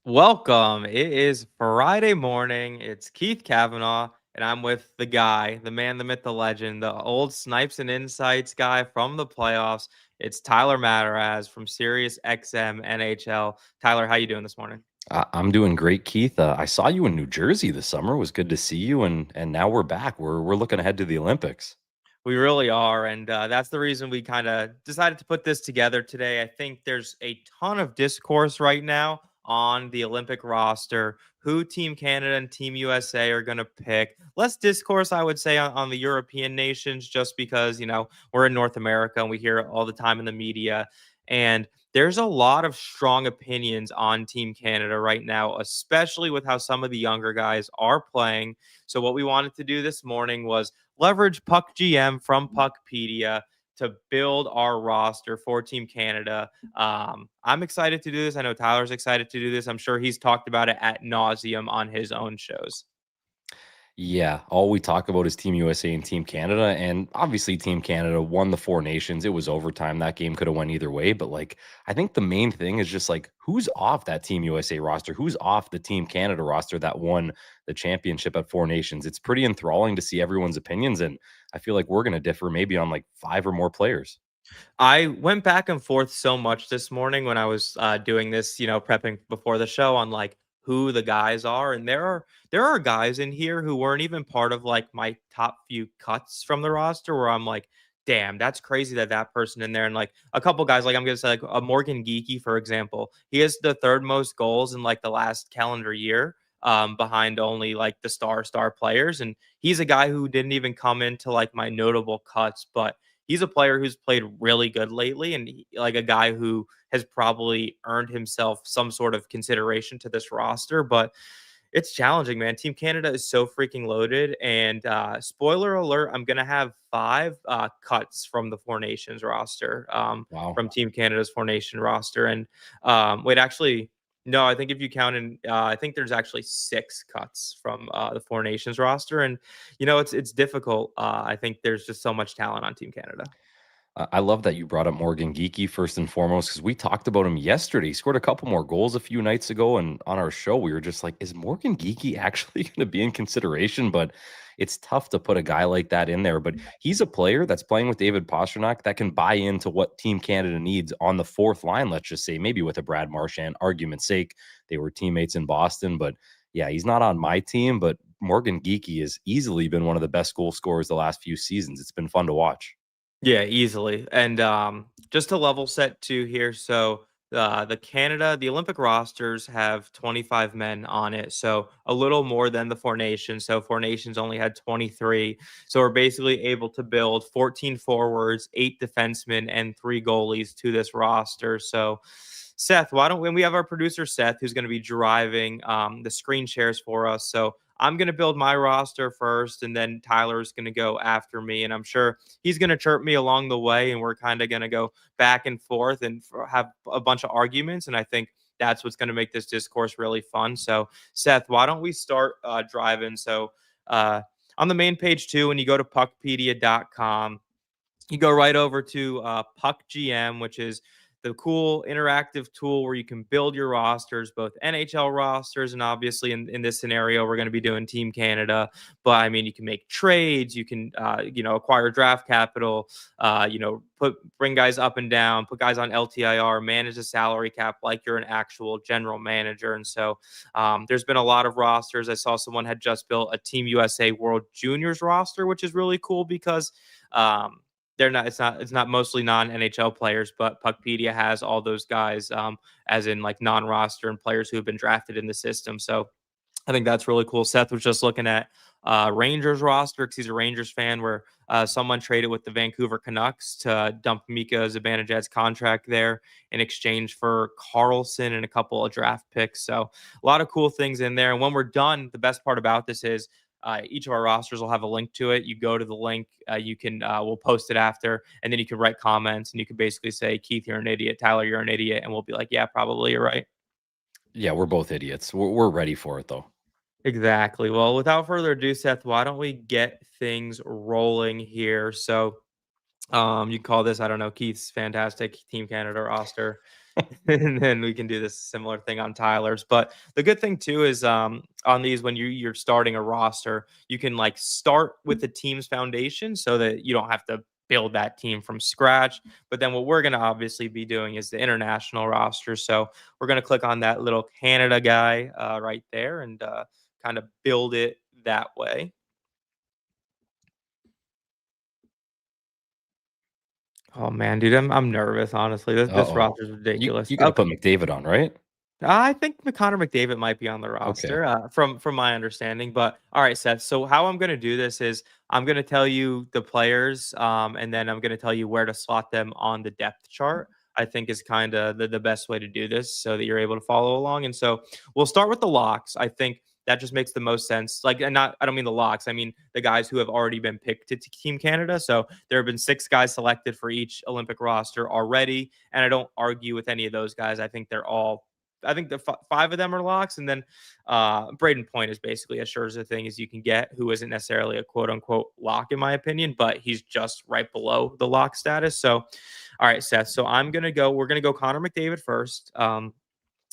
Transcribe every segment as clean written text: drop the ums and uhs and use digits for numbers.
Welcome. It is Friday morning. It's Keith Kavanaugh, and I'm with the guy, the man, the myth, the legend, the old Snipes and Insights guy from the playoffs. It's Tyler Madarasz from Sirius XM NHL. Tyler, how you doing this morning? I'm doing great, Keith. I saw you in New Jersey this summer. It was good to see you, and now we're back. We're looking ahead to the Olympics. We really are, and that's the reason we kind of decided to put this together today. I think there's a ton of discourse right now on the Olympic roster, who Team Canada and Team USA are going to pick. Less discourse, I would say, on the European nations, just because we're in North America and we hear it all the time in the media, and there's a lot of strong opinions on Team Canada right now, especially with how some of the younger guys are playing. So what we wanted to do this morning was leverage PuckGM from PuckPedia to build our roster for Team Canada. I'm excited to do this. I know Tyler's excited to do this. I'm sure he's talked about it at nauseum on his own shows. Yeah, all we talk about is Team USA and Team Canada, and obviously Team Canada won the Four Nations. It was overtime. That game could have went either way, but I think the main thing is just who's off that Team USA roster, who's off the Team Canada roster that won the championship at Four Nations. It's pretty enthralling to see everyone's opinions, and I feel like we're going to differ maybe on five or more players. I went back and forth so much this morning when I was doing this, prepping before the show on who the guys are, and there are guys in here who weren't even part of my top few cuts from the roster where I'm like, damn, that's crazy that person in there, and a couple guys I'm gonna say like a Morgan Geeky for example, he has the third most goals in the last calendar year. Behind only the star players, and he's a guy who didn't even come into my notable cuts, but he's a player who's played really good lately, and a guy who has probably earned himself some sort of consideration to this roster. But it's challenging, man. Team Canada is so freaking loaded. And spoiler alert, I'm gonna have five cuts from the Four Nations roster, Wow. from Team Canada's Four Nation roster. And wait, actually, no, I think if you count in, I think there's actually six cuts from the Four Nations roster. And it's difficult. I think there's just so much talent on Team Canada. I love that you brought up Morgan Geeky first and foremost because we talked about him yesterday. He scored a couple more goals a few nights ago, and on our show, we were just like, "Is Morgan Geeky actually going to be in consideration?" But it's tough to put a guy like that in there. But he's a player that's playing with David Pastrnak that can buy into what Team Canada needs on the fourth line. Let's just say maybe with a Brad Marchand, argument's sake, they were teammates in Boston, but yeah, he's not on my team. But Morgan Geeky has easily been one of the best goal scorers the last few seasons. It's been fun to watch. Yeah, easily. And just to level set too here, so the Olympic rosters have 25 men on it, so a little more than the Four Nations. So Four Nations only had 23. So we're basically able to build 14 forwards, 8 defensemen, and 3 goalies to this roster. So Seth, why don't when we have our producer Seth, who's going to be driving the screen shares for us. So I'm going to build my roster first, and then Tyler's going to go after me. And I'm sure he's going to chirp me along the way, and we're kind of going to go back and forth and have a bunch of arguments. And I think that's what's going to make this discourse really fun. So, Seth, why don't we start driving? So, on the main page too, when you go to puckpedia.com, you go right over to PuckGM, which is the cool interactive tool where you can build your rosters, both NHL rosters, and obviously in this scenario, we're going to be doing Team Canada. But I mean, you can make trades, you can acquire draft capital, bring guys up and down, put guys on LTIR, manage the salary cap like you're an actual general manager. And so there's been a lot of rosters. I saw someone had just built a Team USA World Juniors roster, which is really cool because they're not it's not mostly non-NHL players, but Puckpedia has all those guys, as in non-roster and players who have been drafted in the system. So I think that's really cool. Seth was just looking at Rangers roster because he's a Rangers fan, where someone traded with the Vancouver Canucks to dump Mika Zibanejad's contract there in exchange for Carlson and a couple of draft picks. So a lot of cool things in there. And when we're done, the best part about this is each of our rosters will have a link to it. You go to the link, you can we'll post it after, and then you can write comments, and you can basically say, Keith, you're an idiot, Tyler, you're an idiot, and we'll be like, yeah, probably you're right. Yeah, we're both idiots. We're ready for it though. Exactly. Well, without further ado, Seth, why don't we get things rolling here? So You call this, I don't know, Keith's fantastic Team Canada roster. And then we can do this similar thing on Tyler's. But the good thing too is on these, when you're starting a roster, you can like start with the team's foundation so that you don't have to build that team from scratch. But then what we're going to obviously be doing is the international roster. So we're going to click on that little Canada guy right there and kind of build it that way. Oh man, dude, I'm nervous. Honestly, this Uh-oh. roster is You ridiculous. you got to Okay. put McDavid on, right? I think Connor McDavid might be on the Okay. roster, from my understanding. But all right, Seth. So how I'm going to do this is I'm going to tell you the players, and then I'm going to tell you where to slot them on the depth chart. I think is kind of the best way to do this, so that you're able to follow along. And so we'll start with the locks. I think that just makes the most sense. Like, and not I don't mean the locks. I mean the guys who have already been picked to Team Canada. So there have been 6 guys selected for each Olympic roster already, and I don't argue with any of those guys. I think the 5 of them are locks, and then Brayden Point is basically as sure as a thing as you can get, who isn't necessarily a quote unquote lock in my opinion, but he's just right below the lock status. So, all right, Seth. So we're gonna go Connor McDavid first.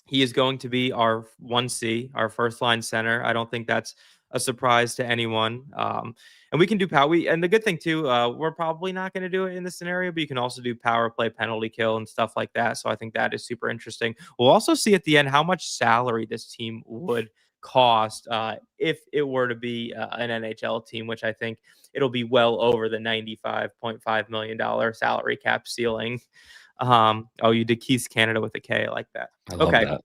He is going to be our 1C, our first line center. I don't think that's a surprise to anyone. And we can do power. And the good thing too, we're probably not going to do it in this scenario, but you can also do power play, penalty kill, and stuff like that. So I think that is super interesting. We'll also see at the end how much salary this team would cost if it were to be an NHL team, which I think it'll be well over the $95.5 million salary cap ceiling. Oh, you did Keith's Canada with a K. I like that. I love Okay. that.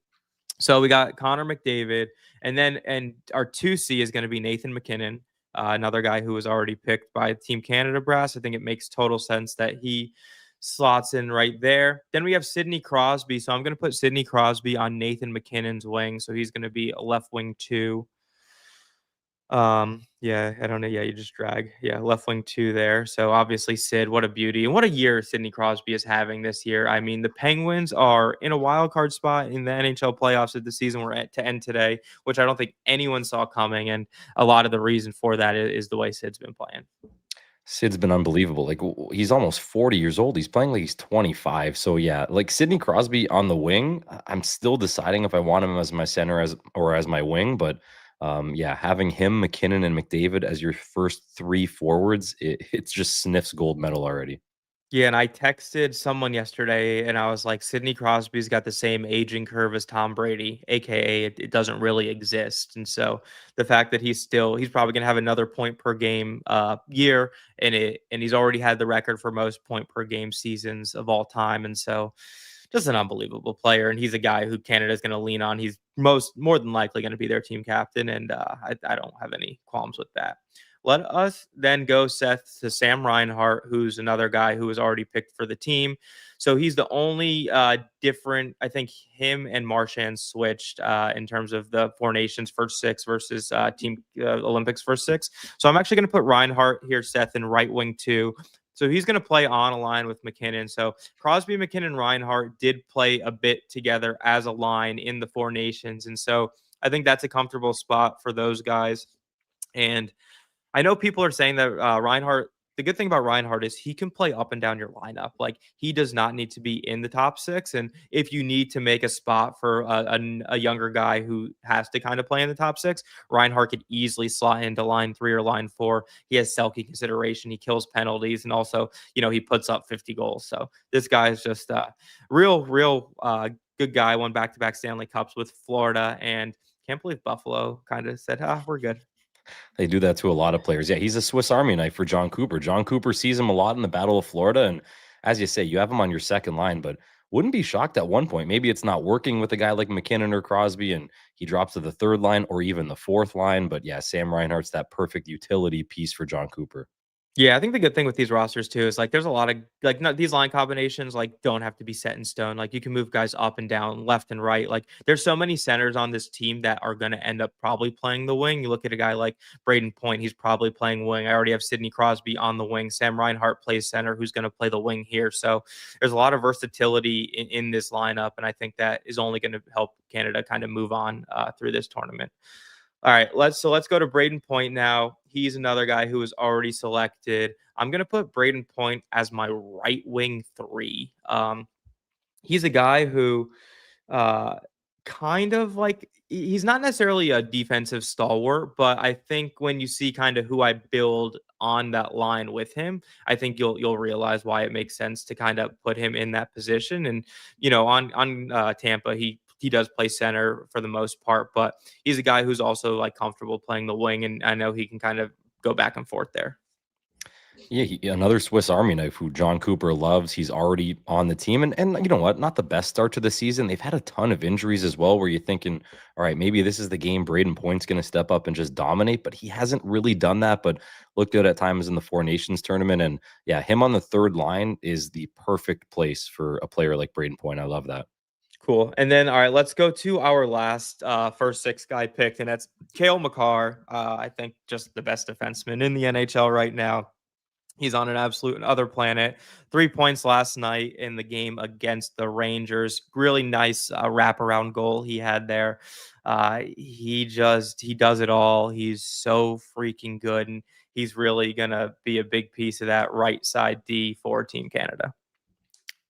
So we got Connor McDavid, and our 2C is going to be Nathan MacKinnon, another guy who was already picked by Team Canada brass. I think it makes total sense that he slots in right there. Then we have Sidney Crosby. So I'm going to put Sidney Crosby on Nathan MacKinnon's wing. So he's going to be a left wing 2. Yeah, I don't know. Yeah, you just drag. Yeah, left wing 2 there. So obviously Sid, what a beauty. And what a year Sidney Crosby is having this year. I mean, the Penguins are in a wild card spot in the NHL playoffs at the season we're at to end today, which I don't think anyone saw coming. And a lot of the reason for that is the way Sid's been playing. Sid's been unbelievable. Like he's almost 40 years old. He's playing like he's 25. So yeah, like Sidney Crosby on the wing. I'm still deciding if I want him as my center as my wing, but yeah, having him, MacKinnon, and McDavid as your first 3 forwards, it's just sniffs gold medal already. Yeah, and I texted someone yesterday and I was like, Sidney Crosby's got the same aging curve as Tom Brady, aka it doesn't really exist. And so the fact that he's probably gonna have another point per game year and he's already had the record for most point per game seasons of all time. And so just an unbelievable player. And he's a guy who Canada's gonna lean on. He's more than likely gonna be their team captain, and I don't have any qualms with that. Let us then go, Seth, to Sam Reinhart, who's another guy who was already picked for the team. So he's the only different. I think him and Marchand switched in terms of the Four Nations first 6 versus Team Olympics first 6. So I'm actually going to put Reinhart here, Seth, in right wing 2. So he's going to play on a line with MacKinnon. So Crosby, MacKinnon, Reinhart did play a bit together as a line in the Four Nations. And so I think that's a comfortable spot for those guys. And I know people are saying that Reinhart. The good thing about Reinhart is he can play up and down your lineup. Like he does not need to be in the top 6. And if you need to make a spot for a younger guy who has to kind of play in the top 6, Reinhart could easily slot into line 3 or line 4. He has Selke consideration. He kills penalties, and also he puts up 50 goals. So this guy is just real good guy. Won back-to-back Stanley Cups with Florida, and can't believe Buffalo kind of said, we're good. They do that to a lot of players. Yeah, he's a Swiss Army knife for John Cooper. John Cooper sees him a lot in the Battle of Florida. And as you say, you have him on your second line, but wouldn't be shocked at one point. Maybe it's not working with a guy like MacKinnon or Crosby, and he drops to the third line or even the fourth line. But yeah, Sam Reinhart's that perfect utility piece for John Cooper. Yeah, I think the good thing with these rosters too is like there's a lot of like not these line combinations like don't have to be set in stone. Like you can move guys up and down, left and right. Like there's so many centers on this team that are going to end up probably playing the wing. You look at a guy like Brayden Point, he's probably playing wing. I already have Sidney Crosby on the wing. Sam Reinhart plays center, who's going to play the wing here. So there's a lot of versatility in this lineup, and I think that is only going to help Canada kind of move on through this tournament. All right, let's go to Brayden Point now. He's another guy who was already selected. I'm gonna put Brayden Point as my right wing three. He's a guy who uh, kind of like he's not necessarily a defensive stalwart, but I think when you see kind of who I build on that line with him, I think you'll realize why it makes sense to kind of put him in that position. And on Tampa, he does play center for the most part, but he's a guy who's also like comfortable playing the wing, and I know he can kind of go back and forth there. Yeah, another Swiss Army knife who John Cooper loves. He's already on the team, and you know what? Not the best start to the season. They've had a ton of injuries as well. Where you're thinking, all right, maybe this is the game Brayden Point's going to step up and just dominate, but he hasn't really done that. But looked good at times in the Four Nations tournament, and yeah, him on the third line is the perfect place for a player like Brayden Point. I love that. Cool. And then, all right, let's go to our last first six guy picked, and that's Cale Makar. I think just the best defenseman in the NHL right now. He's on an absolute other planet. 3 points last night in the game against the Rangers. Really nice wraparound goal he had there. He does it all. He's so freaking good, and he's really gonna be a big piece of that right side D for Team Canada.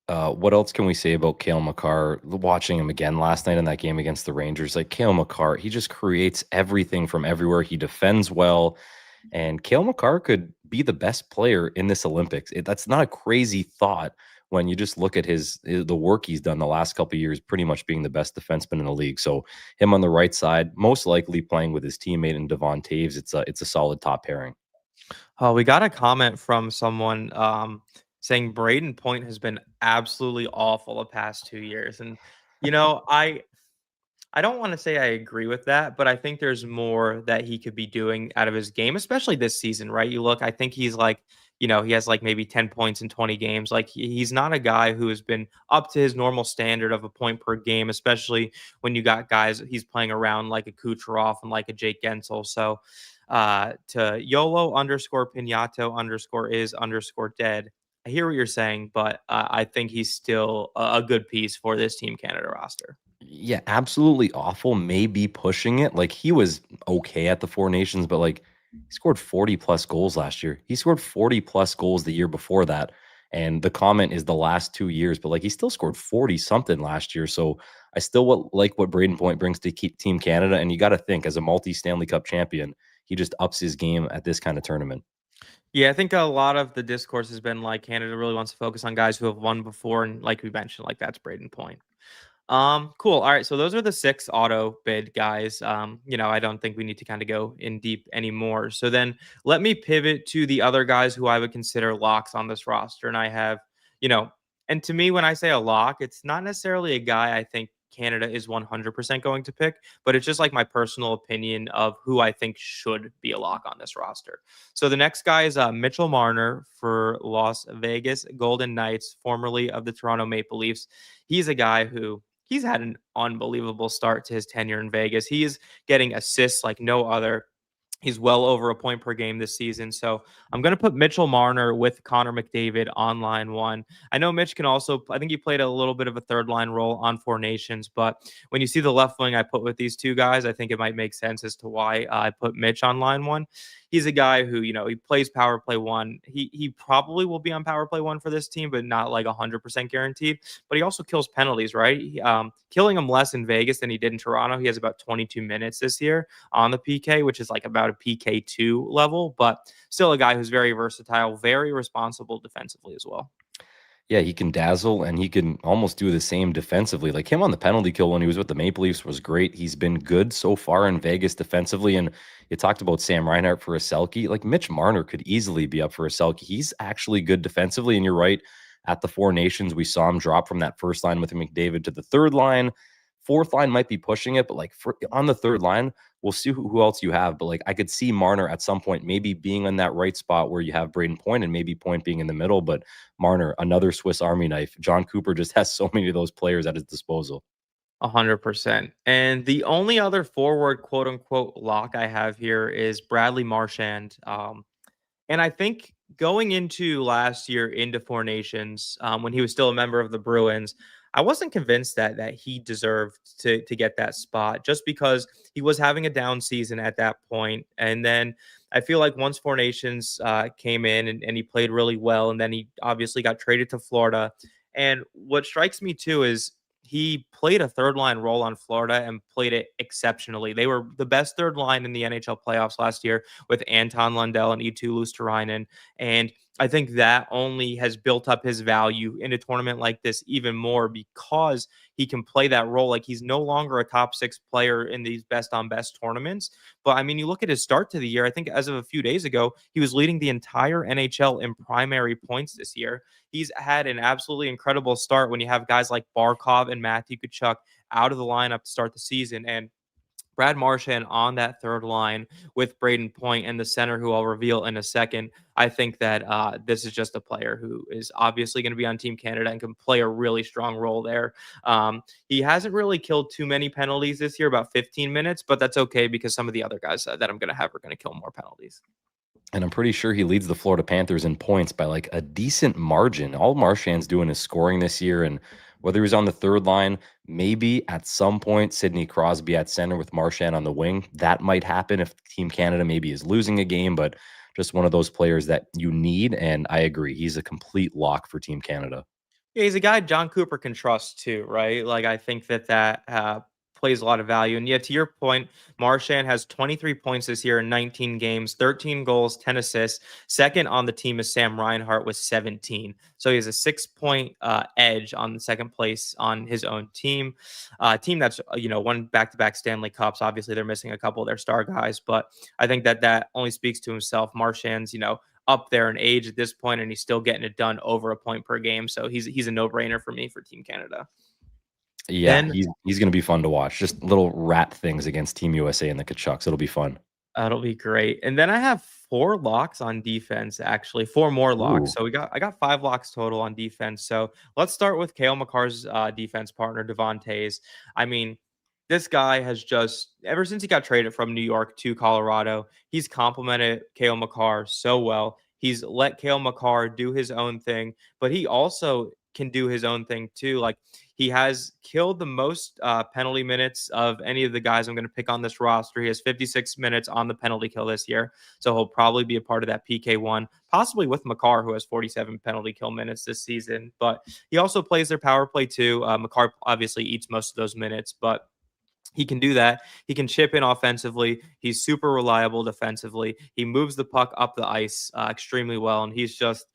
What else can we say about Cale Makar? Watching him again last night in that game against the Rangers, like Cale Makar, he just creates everything from everywhere. He defends well, and Cale Makar could be the best player in this Olympics. That's not a crazy thought when you just look at the work he's done the last couple of years, pretty much being the best defenseman in the league. So him on the right side, most likely playing with his teammate in Devon Toews. It's a solid top pairing. Oh, we got a comment from someone saying Brayden Point has been absolutely awful the past 2 years. And, you know, I don't want to say I agree with that, but I think there's more that he could be doing out of his game, especially this season, right? You look, I think he's like, he has like maybe 10 points in 20 games. Like he's not a guy who has been up to his normal standard of a point per game, especially when you got guys he's playing around like a Kucherov and like a Jake Gensel. So to YOLO underscore Pinato underscore is underscore dead. I hear what you're saying, but I think he's still a good piece for this Team Canada roster. Yeah, absolutely awful. Maybe pushing it. Like he was okay at the Four Nations, but like he scored 40 plus goals last year. He scored 40 plus goals the year before that. And the comment is the last 2 years, but like he still scored 40 something last year. So I still like what Brayden Point brings to keep Team Canada. And you got to think, as a multi Stanley Cup champion, he just ups his game at this kind of tournament. Yeah, I think a lot of the discourse has been like Canada really wants to focus on guys who have won before, and like we mentioned, like that's Braden Point. Cool. All right, so those are the six auto bid guys. I don't think we need to kind of go in deep anymore. So then let me pivot to the other guys who I would consider locks on this roster, and I have, you know, and to me, when I say a lock, it's not necessarily a guy I think Canada is 100% going to pick, but it's just like my personal opinion of who I think should be a lock on this roster. So the next guy is Mitchell Marner for Las Vegas Golden Knights, formerly of the Toronto Maple Leafs. He's a guy who he's had an unbelievable start to his tenure in Vegas. He is getting assists like no other. He's well over a point per game this season. So I'm going to put Mitchell Marner with Connor McDavid on line one. I know Mitch can also, I think he played a little bit of a third line role on Four Nations, but when you see the left wing I put with these two guys, I think it might make sense as to why I put Mitch on line one. He's a guy who, he plays power play one. He probably will be on power play one for this team, but not like 100% guaranteed. But he also kills penalties, right? Killing him less in Vegas than he did in Toronto. He has about 22 minutes this year on the PK, which is like about a PK2 level, but still a guy who's very versatile, very responsible defensively as well. Yeah, he can dazzle and he can almost do the same defensively. Like him on the penalty kill when he was with the Maple Leafs was great. He's been good so far in Vegas defensively. And you talked about Sam Reinhart for a Selke. Like Mitch Marner could easily be up for a Selke. He's actually good defensively. And you're right. At the Four Nations, we saw him drop from that first line with McDavid to the third line. Fourth line might be pushing it, but like on the third line, we'll see who else you have. But like I could see Marner at some point maybe being in that right spot where you have Brayden Point and maybe Point being in the middle. But Marner, another Swiss Army knife. John Cooper just has so many of those players at his disposal. 100%. And the only other forward quote unquote lock I have here is Bradley Marchand. And I think going into last year into Four Nations, when he was still a member of the Bruins, I wasn't convinced that he deserved to get that spot just because he was having a down season at that point. And then I feel like once Four Nations came in and he played really well, and then he obviously got traded to Florida. And what strikes me too is he played a third line role on Florida and played it exceptionally. They were the best third line in the NHL playoffs last year with Anton Lundell and Eetu Luostarinen. And I think that only has built up his value in a tournament like this even more because he can play that role. Like he's no longer a top six player in these best on best tournaments. But I mean, you look at his start to the year, I think as of a few days ago, he was leading the entire NHL in primary points this year. He's had an absolutely incredible start when you have guys like Barkov and Matthew Tkachuk out of the lineup to start the season. And Brad Marchand on that third line with Brayden Point and the center, who I'll reveal in a second. I think that this is just a player who is obviously going to be on Team Canada and can play a really strong role there. He hasn't really killed too many penalties this year, about 15 minutes, but that's okay because some of the other guys that I'm going to have are going to kill more penalties. And I'm pretty sure he leads the Florida Panthers in points by like a decent margin. All Marchand's doing is scoring this year. And whether he's on the third line, maybe at some point, Sidney Crosby at center with Marchand on the wing. That might happen if Team Canada maybe is losing a game, but just one of those players that you need. And I agree. He's a complete lock for Team Canada. Yeah, he's a guy John Cooper can trust too, right? Like I think that plays a lot of value. And yeah, to your point, Marchand has 23 points this year in 19 games, 13 goals, 10 assists. Second on the team is Sam Reinhart with 17. So he has a 6 point edge on the second place on his own team. Team that's won back-to-back Stanley Cups. Obviously, they're missing a couple of their star guys, but I think that only speaks to himself. Marchand's up there in age at this point, and he's still getting it done over a point per game. So he's a no-brainer for me for Team Canada. Yeah, Then he's going to be fun to watch. Just little rat things against Team USA and the Kachucks. It'll be fun. that'll be great. And then I have four locks on defense, actually, four more locks. Ooh. So I got five locks total on defense. So let's start with Cale Makar's defense partner, Devon Toews. I mean, this guy has just ever since he got traded from New York to Colorado, he's complimented Cale Makar so well. He's let Cale Makar do his own thing, but he also can do his own thing too. Like he has killed the most penalty minutes of any of the guys I'm going to pick on this roster. He has 56 minutes on the penalty kill this year, so he'll probably be a part of that PK1, possibly with Makar, who has 47 penalty kill minutes this season. But he also plays their power play too. Makar obviously eats most of those minutes, but he can do that. He can chip in offensively. He's super reliable defensively. He moves the puck up the ice extremely well, and he's just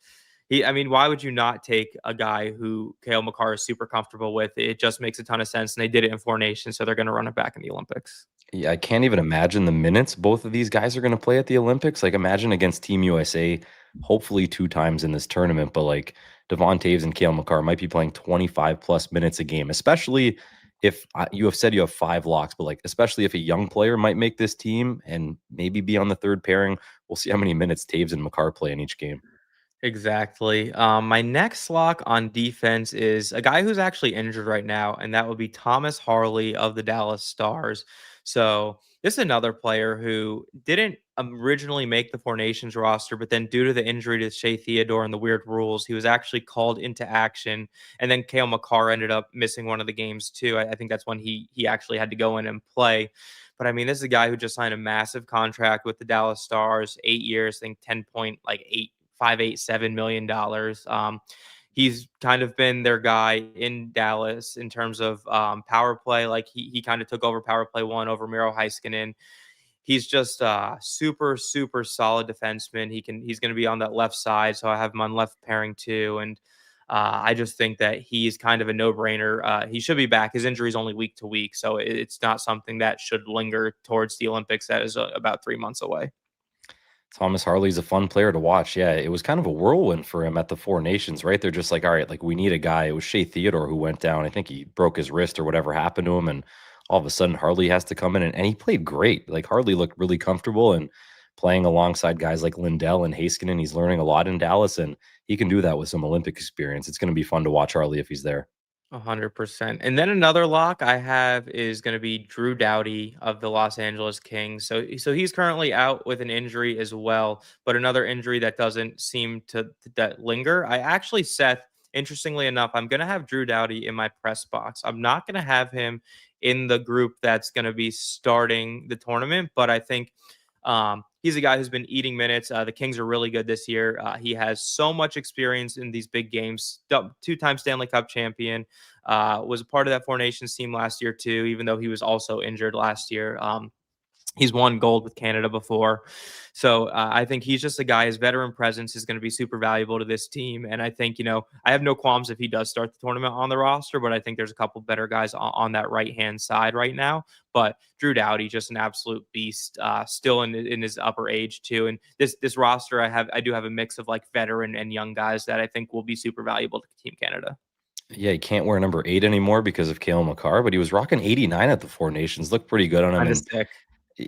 I mean, why would you not take a guy who Cale Makar is super comfortable with? It just makes a ton of sense, and they did it in Four Nations, so they're going to run it back in the Olympics. Yeah, I can't even imagine the minutes both of these guys are going to play at the Olympics. Like, imagine against Team USA, hopefully 2 times in this tournament, but like Devon Toews and Cale Makar might be playing 25 plus minutes a game, especially if you have said you have 5 locks, but like, especially if a young player might make this team and maybe be on the third pairing. We'll see how many minutes Toews and Makar play in each game. Exactly. My next lock on defense is a guy who's actually injured right now, and that would be Thomas Harley of the Dallas Stars. So this is another player who didn't originally make the Four Nations roster, but then due to the injury to Shea Theodore and the weird rules, he was actually called into action. And then Cale Makar ended up missing one of the games too. I think that's when he actually had to go in and play. But I mean, this is a guy who just signed a massive contract with the Dallas Stars, 8 years, I think 10.858 $7 million. He's kind of been their guy in Dallas in terms of power play. Like he kind of took over power play one over Miro Heiskanen. He's just super, super solid defenseman. He's going to be on that left side. So I have him on left pairing too. And I just think that he's kind of a no-brainer. He should be back. His injury is only week to week, so it's not something that should linger towards the Olympics. That is about 3 months away. Thomas Harley's a fun player to watch. Yeah, it was kind of a whirlwind for him at the Four Nations, right? They're just like, all right, like we need a guy. It was Shea Theodore who went down. I think he broke his wrist or whatever happened to him. And all of a sudden, Harley has to come in and he played great. Like Harley looked really comfortable and playing alongside guys like Lindell and Heiskanen. He's learning a lot in Dallas, and he can do that with some Olympic experience. It's going to be fun to watch Harley if he's there. 100%. And then another lock I have is going to be Drew Doughty of the Los Angeles Kings. So he's currently out with an injury as well, but another injury that doesn't seem to that linger. I actually, Seth, interestingly enough, I'm going to have Drew Doughty in my press box. I'm not going to have him in the group that's going to be starting the tournament, but I think he's a guy who's been eating minutes. The Kings are really good this year. He has so much experience in these big games. Two-time Stanley Cup champion. Was a part of that Four Nations team last year too, even though he was also injured last year. He's won gold with Canada before. So I think he's just a guy, his veteran presence is going to be super valuable to this team. And I think, I have no qualms if he does start the tournament on the roster, but I think there's a couple better guys on that right-hand side right now. But Drew Doughty, just an absolute beast, still in his upper age too. And this roster, I do have a mix of like veteran and young guys that I think will be super valuable to Team Canada. Yeah, he can't wear number 8 anymore because of Cale Makar, but he was rocking 89 at the Four Nations. Looked pretty good on him. Kind of And sick.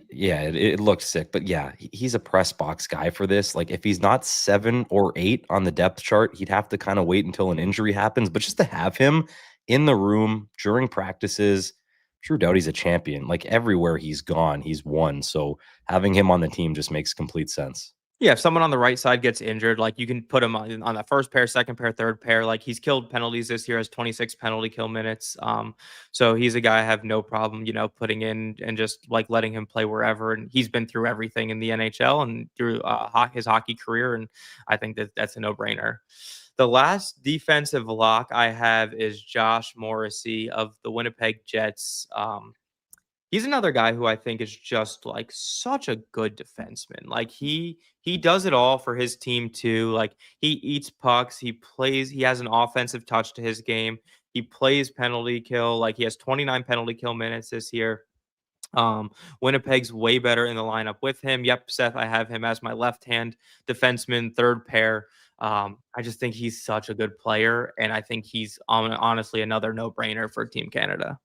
yeah, it looked sick. But yeah, he's a press box guy for this. Like if he's not 7 or 8 on the depth chart, he'd have to kind of wait until an injury happens. But just to have him in the room during practices, Drew Doughty's a champion. Like everywhere he's gone, he's won. So having him on the team just makes complete sense. Yeah, if someone on the right side gets injured, like you can put him on that first pair, second pair, third pair. Like he's killed penalties this year, has 26 penalty kill minutes. So he's a guy I have no problem, putting in and just like letting him play wherever. And he's been through everything in the NHL and through his hockey career, and I think that's a no brainer. The last defensive lock I have is Josh Morrissey of the Winnipeg Jets. He's another guy who I think is just like such a good defenseman. Like he does it all for his team too. Like he eats pucks, he has an offensive touch to his game. He plays penalty kill. Like he has 29 penalty kill minutes this year. Winnipeg's way better in the lineup with him. Yep, Seth, I have him as my left-hand defenseman, third pair. I just think he's such a good player, and I think he's honestly another no-brainer for Team Canada.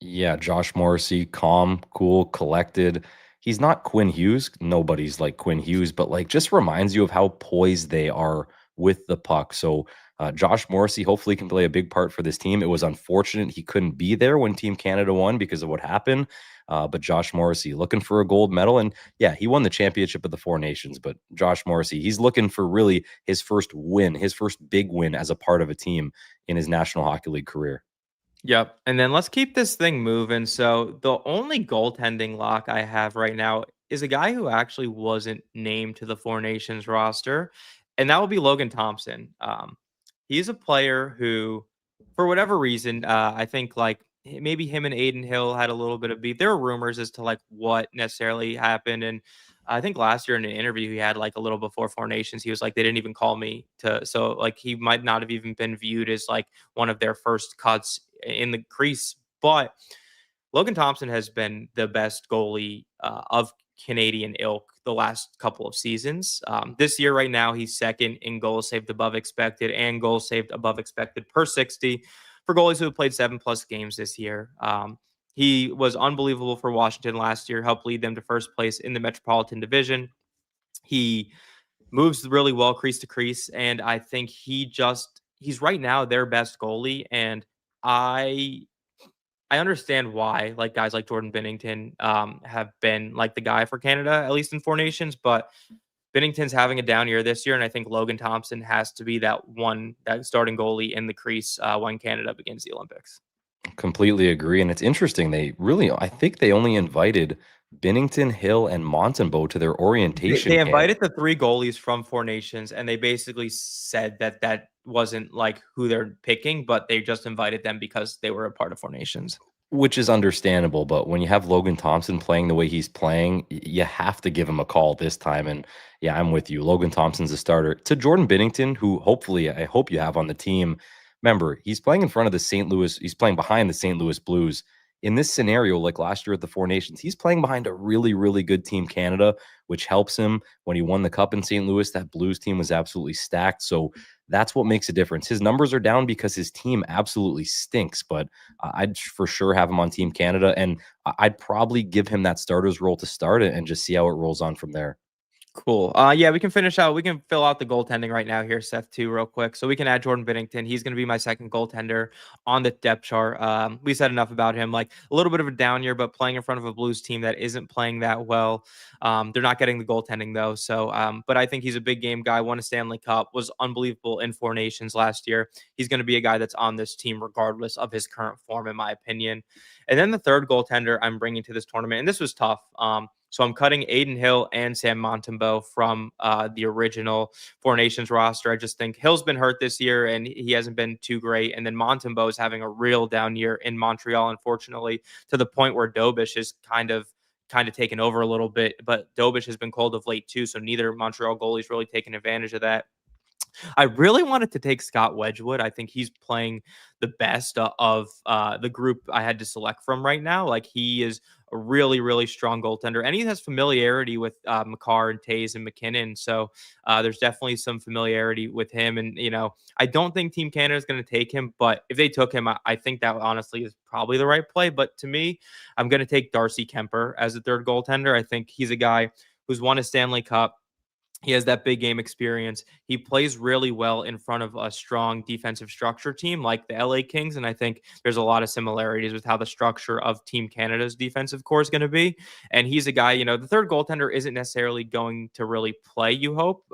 Yeah, Josh Morrissey, calm, cool, collected. He's not Quinn Hughes. Nobody's like Quinn Hughes, but like just reminds you of how poised they are with the puck. So Josh Morrissey hopefully can play a big part for this team. It was unfortunate he couldn't be there when Team Canada won because of what happened. But Josh Morrissey looking for a gold medal. And yeah, he won the championship of the Four Nations. But Josh Morrissey, he's looking for really his first win, his first big win as a part of a team in his National Hockey League career. Yep. And then let's keep this thing moving. So the only goaltending lock I have right now is a guy who actually wasn't named to the Four Nations roster, and that will be Logan Thompson. He's a player who, for whatever reason, I think like maybe him and Aiden Hill had a little bit of beef. There were rumors as to like what necessarily happened, and I think last year in an interview he had like a little before Four Nations, he was like, they didn't even call me to, so like he might not have even been viewed as like one of their first cuts in the crease. But Logan Thompson has been the best goalie of Canadian ilk the last couple of seasons. This year, right now, he's second in goals saved above expected and goals saved above expected per 60 for goalies who have played 7+ games this year. He was unbelievable for Washington last year, helped lead them to first place in the Metropolitan Division. He moves really well crease to crease, and I think he's right now their best goalie. And I understand why like guys like Jordan Binnington have been like the guy for Canada, at least in Four Nations, but Binnington's having a down year this year, and I think Logan Thompson has to be that starting goalie in the crease when Canada begins the Olympics. Completely agree. And it's interesting. I think they only invited Binnington, Hill, and Montembeault to their orientation They camp, invited the three goalies from Four Nations, and they basically said that wasn't like who they're picking, but they just invited them because they were a part of Four Nations. which is understandable. But when you have Logan Thompson playing the way he's playing, you have to give him a call this time. And yeah, I'm with you. Logan Thompson's a starter. To Jordan Binnington, who hopefully I hope you have on the team. Remember, he's playing in front of he's playing behind the St. Louis Blues. In this scenario, like last year at the Four Nations, he's playing behind a really, really good team, Canada, which helps him. When he won the Cup in St. Louis, that Blues team was absolutely stacked. So that's what makes a difference. His numbers are down because his team absolutely stinks, but I'd for sure have him on Team Canada, and I'd probably give him that starter's role to start it and just see how it rolls on from there. Cool. Yeah, we can finish out. We can fill out the goaltending right now here, Seth, too, real quick. So we can add Jordan Binnington. He's going to be my second goaltender on the depth chart. We said enough about him. Like a little bit of a down year, but playing in front of a Blues team that isn't playing that well. They're not getting the goaltending though. So, but I think he's a big game guy. Won a Stanley Cup. Was unbelievable in Four Nations last year. He's going to be a guy that's on this team regardless of his current form, in my opinion. And then the third goaltender I'm bringing to this tournament, and this was tough. So I'm cutting Aiden Hill and Sam Montembeault from the original Four Nations roster. I just think Hill's been hurt this year and he hasn't been too great. And then Montembeault is having a real down year in Montreal, unfortunately, to the point where Dobish is kind of taken over a little bit. But Dobish has been cold of late too, so neither Montreal goalie's really taken advantage of that. I really wanted to take Scott Wedgwood. I think he's playing the best of the group I had to select from right now. Like he is a really, really strong goaltender, and he has familiarity with Makar and Toews and MacKinnon. So there's definitely some familiarity with him. And I don't think Team Canada is going to take him, but if they took him, I think that honestly is probably the right play. But to me, I'm going to take Darcy Kemper as the third goaltender. I think he's a guy who's won a Stanley Cup. He has that big game experience. He plays really well in front of a strong defensive structure team like the LA Kings. And I think there's a lot of similarities with how the structure of Team Canada's defensive core is going to be. And he's a guy, the third goaltender isn't necessarily going to really play, you hope,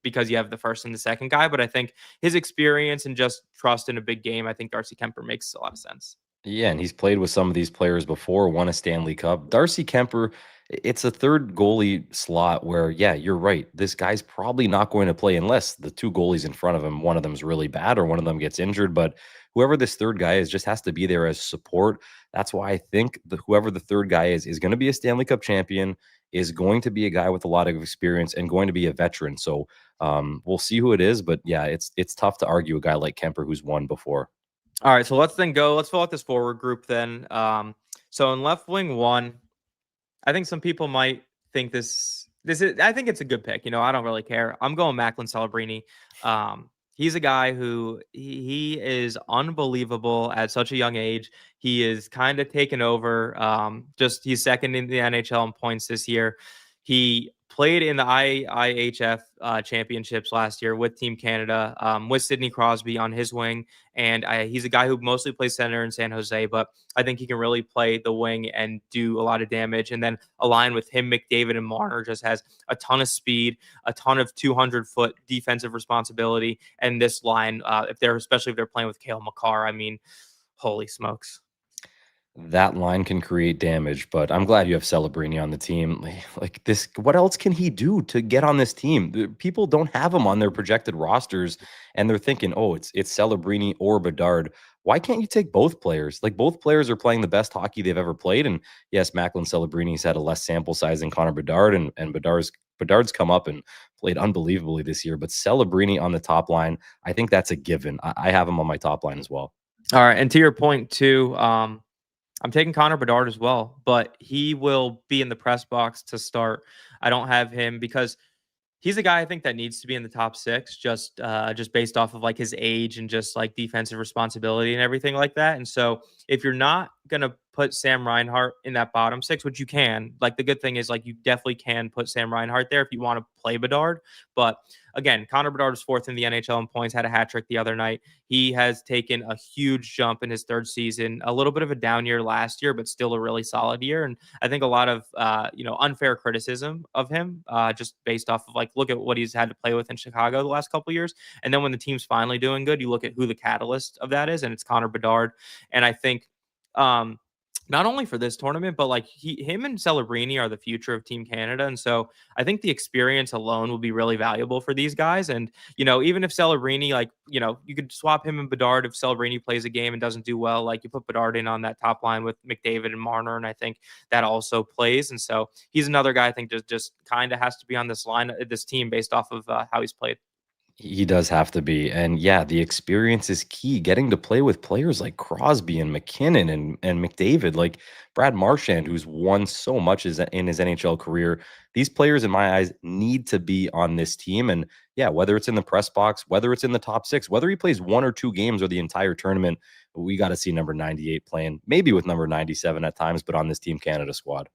because you have the first and the second guy. But I think his experience and just trust in a big game, I think Darcy Kemper makes a lot of sense. Yeah, and he's played with some of these players before, won a Stanley Cup. Darcy Kemper, it's a third goalie slot where, yeah, you're right. This guy's probably not going to play unless the two goalies in front of him, one of them is really bad or one of them gets injured. But whoever this third guy is just has to be there as support. That's why I think whoever the third guy is going to be a Stanley Cup champion, is going to be a guy with a lot of experience and going to be a veteran. So we'll see who it is. But yeah, it's tough to argue a guy like Kemper who's won before. All right, so let's fill out this forward group then. So in left wing one, I think some people might think this is. I think it's a good pick. I don't really care. I'm going Macklin Celebrini. He's a guy who he is unbelievable at such a young age. He is kind of taken over. He's second in the NHL in points this year. He played in the IIHF championships last year with Team Canada, with Sidney Crosby on his wing. And he's a guy who mostly plays center in San Jose, but I think he can really play the wing and do a lot of damage. And then align with him, McDavid and Marner just has a ton of speed, a ton of 200-foot defensive responsibility. And this line, especially if they're playing with Cale Makar, I mean, holy smokes. That line can create damage, but I'm glad you have Celebrini on the team. Like this, what else can he do to get on this team? People don't have him on their projected rosters, and they're thinking, "Oh, it's Celebrini or Bedard." Why can't you take both players? Like both players are playing the best hockey they've ever played. And yes, Macklin Celebrini's had a less sample size than Connor Bedard, and Bedard's come up and played unbelievably this year. But Celebrini on the top line, I think that's a given. I have him on my top line as well. All right, and to your point too, I'm taking Connor Bedard as well, but he will be in the press box to start. I don't have him because he's a guy I think that needs to be in the top six, just based off of like his age and just like defensive responsibility and everything like that. And so if you're not gonna put Sam Reinhart in that bottom six, which you can, like the good thing is like you definitely can put Sam Reinhart there if you want to play Bedard. But again, Connor Bedard is fourth in the NHL in points, had a hat trick the other night. He has taken a huge jump in his third season, a little bit of a down year last year, but still a really solid year. And I think a lot of unfair criticism of him, just based off of like look at what he's had to play with in Chicago the last couple of years. And then when the team's finally doing good, you look at who the catalyst of that is, and it's Connor Bedard. And I think not only for this tournament, but like him and Celebrini are the future of Team Canada. And so I think the experience alone will be really valuable for these guys. And, even if Celebrini, like, you could swap him and Bedard if Celebrini plays a game and doesn't do well, like you put Bedard in on that top line with McDavid and Marner. And I think that also plays. And so he's another guy I think just kind of has to be on this line, this team based off of how he's played. He does have to be. And yeah, the experience is key. Getting to play with players like Crosby and MacKinnon and McDavid, like Brad Marchand, who's won so much in his NHL career. These players, in my eyes, need to be on this team. And yeah, whether it's in the press box, whether it's in the top six, whether he plays one or two games or the entire tournament, we got to see number 98 playing, maybe with number 97 at times, but on this Team Canada squad.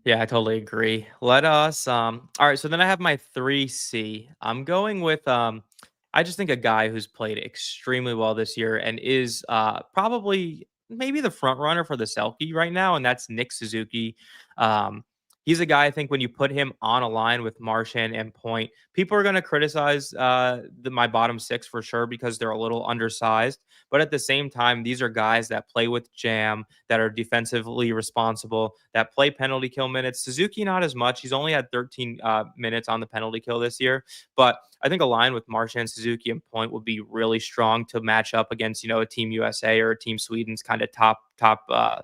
Yeah, I totally agree. Let us all right, so then I have my 3C. I'm going with I just think a guy who's played extremely well this year and is probably maybe the front runner for the Selkie right now, and that's Nick Suzuki. Um he's a guy I think when you put him on a line with Marchand and Point, people are going to criticize my bottom 6 for sure because they're a little undersized, but at the same time these are guys that play with jam, that are defensively responsible, that play penalty kill minutes. Suzuki, not as much. He's only had 13 minutes on the penalty kill this year. But I think a line with Marchand, Suzuki, and Point would be really strong to match up against, a Team USA or a Team Sweden's kind of top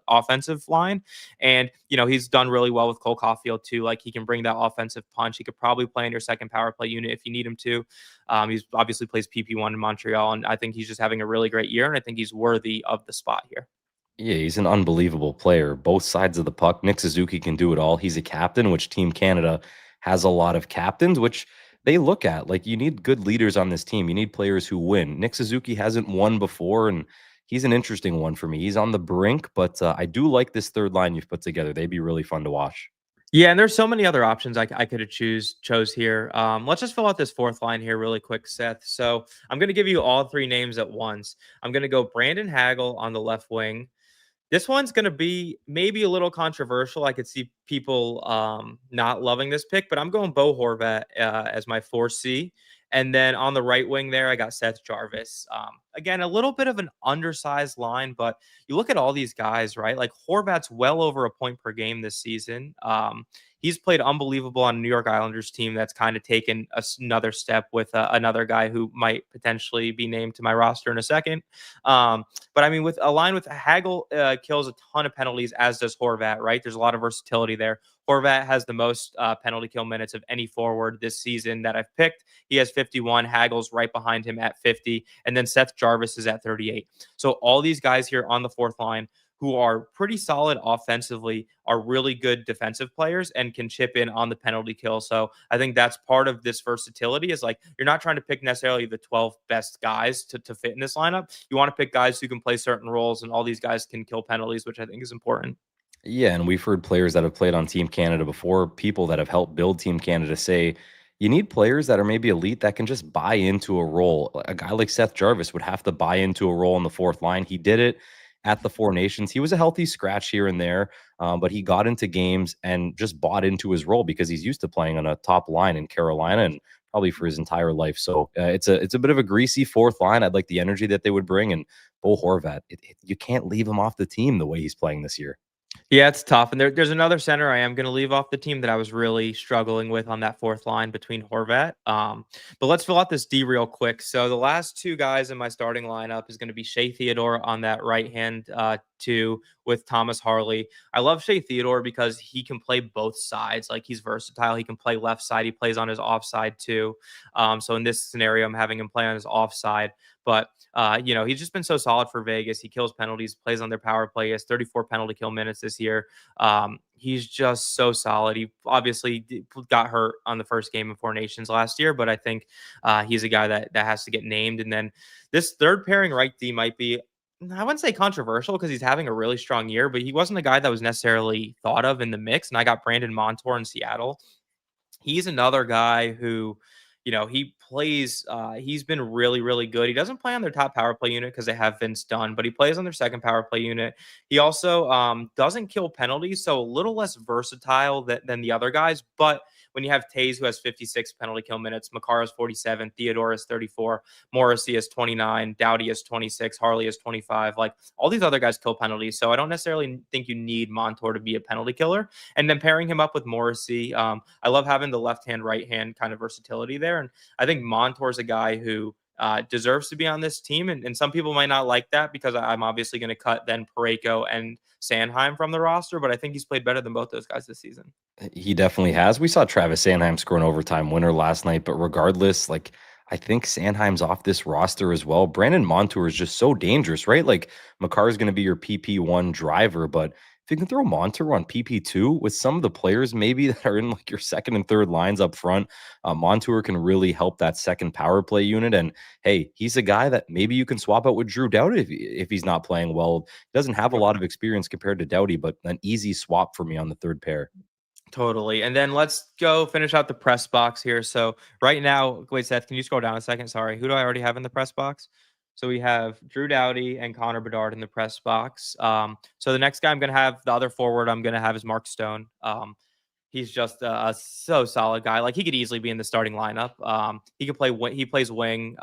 offensive line. And, he's done really well with Cole Caulfield too. Like he can bring that offensive punch. He could probably play in your second power play unit if you need him to. He's obviously plays PP1 in Montreal, and I think he's just having a really great year. And I think he's worthy of the spot here. Yeah, he's an unbelievable player. Both sides of the puck. Nick Suzuki can do it all. He's a captain, which Team Canada has a lot of captains, which they look at. Like, you need good leaders on this team. You need players who win. Nick Suzuki hasn't won before, and he's an interesting one for me. He's on the brink, but I do like this third line you've put together. They'd be really fun to watch. Yeah, and there's so many other options I could have chose here. Let's just fill out this fourth line here really quick, Seth. So I'm going to give you all three names at once. I'm going to go Brandon Hagel on the left wing. This one's going to be maybe a little controversial. I could see people not loving this pick, but I'm going Bo Horvat as my 4C. And then on the right wing there, I got Seth Jarvis. Again, a little bit of an undersized line, but you look at all these guys, right? Like Horvat's well over a point per game this season. He's played unbelievable on a New York Islanders team that's kind of taken another step with another guy who might potentially be named to my roster in a second. But I mean, with a line with Hagel kills a ton of penalties, as does Horvat, right? There's a lot of versatility there. Horvat has the most penalty kill minutes of any forward this season that I've picked. He has 51. Hagel's right behind him at 50. And then Seth Jarvis is at 38. So all these guys here on the fourth line who are pretty solid offensively are really good defensive players and can chip in on the penalty kill. So I think that's part of this versatility is like you're not trying to pick necessarily the 12 best guys to fit in this lineup. You want to pick guys who can play certain roles, and all these guys can kill penalties, which I think is important. Yeah, and we've heard players that have played on Team Canada before, people that have helped build Team Canada say you need players that are maybe elite that can just buy into a role. A guy like Seth Jarvis would have to buy into a role in the fourth line. He did it at the Four Nations. He was a healthy scratch here and there, but he got into games and just bought into his role because he's used to playing on a top line in Carolina and probably for his entire life. So it's a bit of a greasy fourth line. I'd like the energy that they would bring, and Bo Horvat. You can't leave him off the team the way he's playing this year. Yeah, it's tough. And there's another center I am going to leave off the team that I was really struggling with on that fourth line between Horvat. But let's fill out this D real quick. So the last two guys in my starting lineup is going to be Shea Theodore on that right hand two with Thomas Harley. I love Shea Theodore because he can play both sides. Like he's versatile. He can play left side. He plays on his offside too. So in this scenario, I'm having him play on his offside. But he's just been so solid for Vegas. He kills penalties, plays on their power play. He has 34 penalty kill minutes this year. He's just so solid. He obviously got hurt on the first game of Four Nations last year, but I think he's a guy that has to get named. And then this third pairing right D might be, I wouldn't say controversial because he's having a really strong year, but he wasn't a guy that was necessarily thought of in the mix. And I got Brandon Montour in Seattle. He's another guy who, he plays, he's been really, really good. He doesn't play on their top power play unit because they have Vince Dunn, but he plays on their second power play unit. He also doesn't kill penalties, so a little less versatile than the other guys. But when you have Toews, who has 56 penalty kill minutes, Makar has 47, Theodore is 34, Morrissey is 29, Doughty is 26, Harley is 25. Like all these other guys kill penalties. So I don't necessarily think you need Montour to be a penalty killer. And then pairing him up with Morrissey, I love having the left hand, right hand kind of versatility there. And I think Montour's a guy who deserves to be on this team. And some people might not like that because I'm obviously going to cut then Parayko and Sanheim from the roster, but I think he's played better than both those guys this season. He definitely has. We saw Travis Sanheim score an overtime winner last night, but regardless, like I think Sanheim's off this roster as well. Brandon Montour is just so dangerous, right? Like Makar is going to be your PP1 driver, but if you can throw Montour on PP2 with some of the players maybe that are in like your second and third lines up front, Montour can really help that second power play unit. And hey, he's a guy that maybe you can swap out with Drew Doughty if he's not playing well. He doesn't have a lot of experience compared to Doughty, but an easy swap for me on the third pair. Totally. And then let's go finish out the press box here. So right now, wait, Seth, can you scroll down a second? Sorry. Who do I already have in the press box? So we have Drew Doughty and Connor Bedard in the press box. So the next guy I'm going to have, the other forward I'm going to have is Mark Stone. He's just a so solid guy. Like he could easily be in the starting lineup. He could play. He plays wing.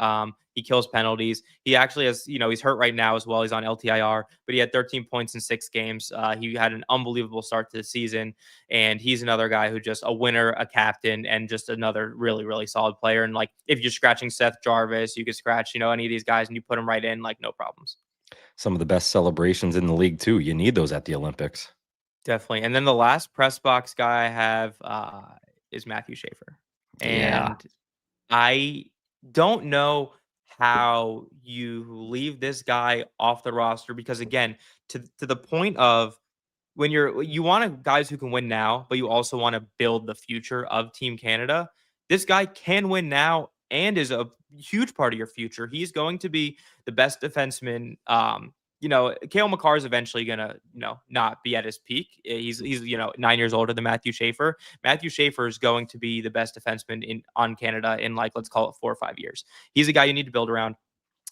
He kills penalties. He actually has, he's hurt right now as well. He's on LTIR, but he had 13 points in 6 games. He had an unbelievable start to the season, and he's another guy who just a winner, a captain, and just another really, really solid player. And like if you're scratching Seth Jarvis, you could scratch, any of these guys, and you put them right in, like no problems. Some of the best celebrations in the league too. You need those at the Olympics. Definitely. And then the last press box guy I have is Matthew Schaefer. Yeah. And I don't know how you leave this guy off the roster because again, to the point of when you want guys who can win now, but you also want to build the future of Team Canada. This guy can win now and is a huge part of your future. He's going to be the best defenseman. Cale Makar is eventually gonna, not be at his peak. He's 9 years older than Matthew Schaefer. Matthew Schaefer is going to be the best defenseman on Canada in like let's call it 4 or 5 years. He's a guy you need to build around.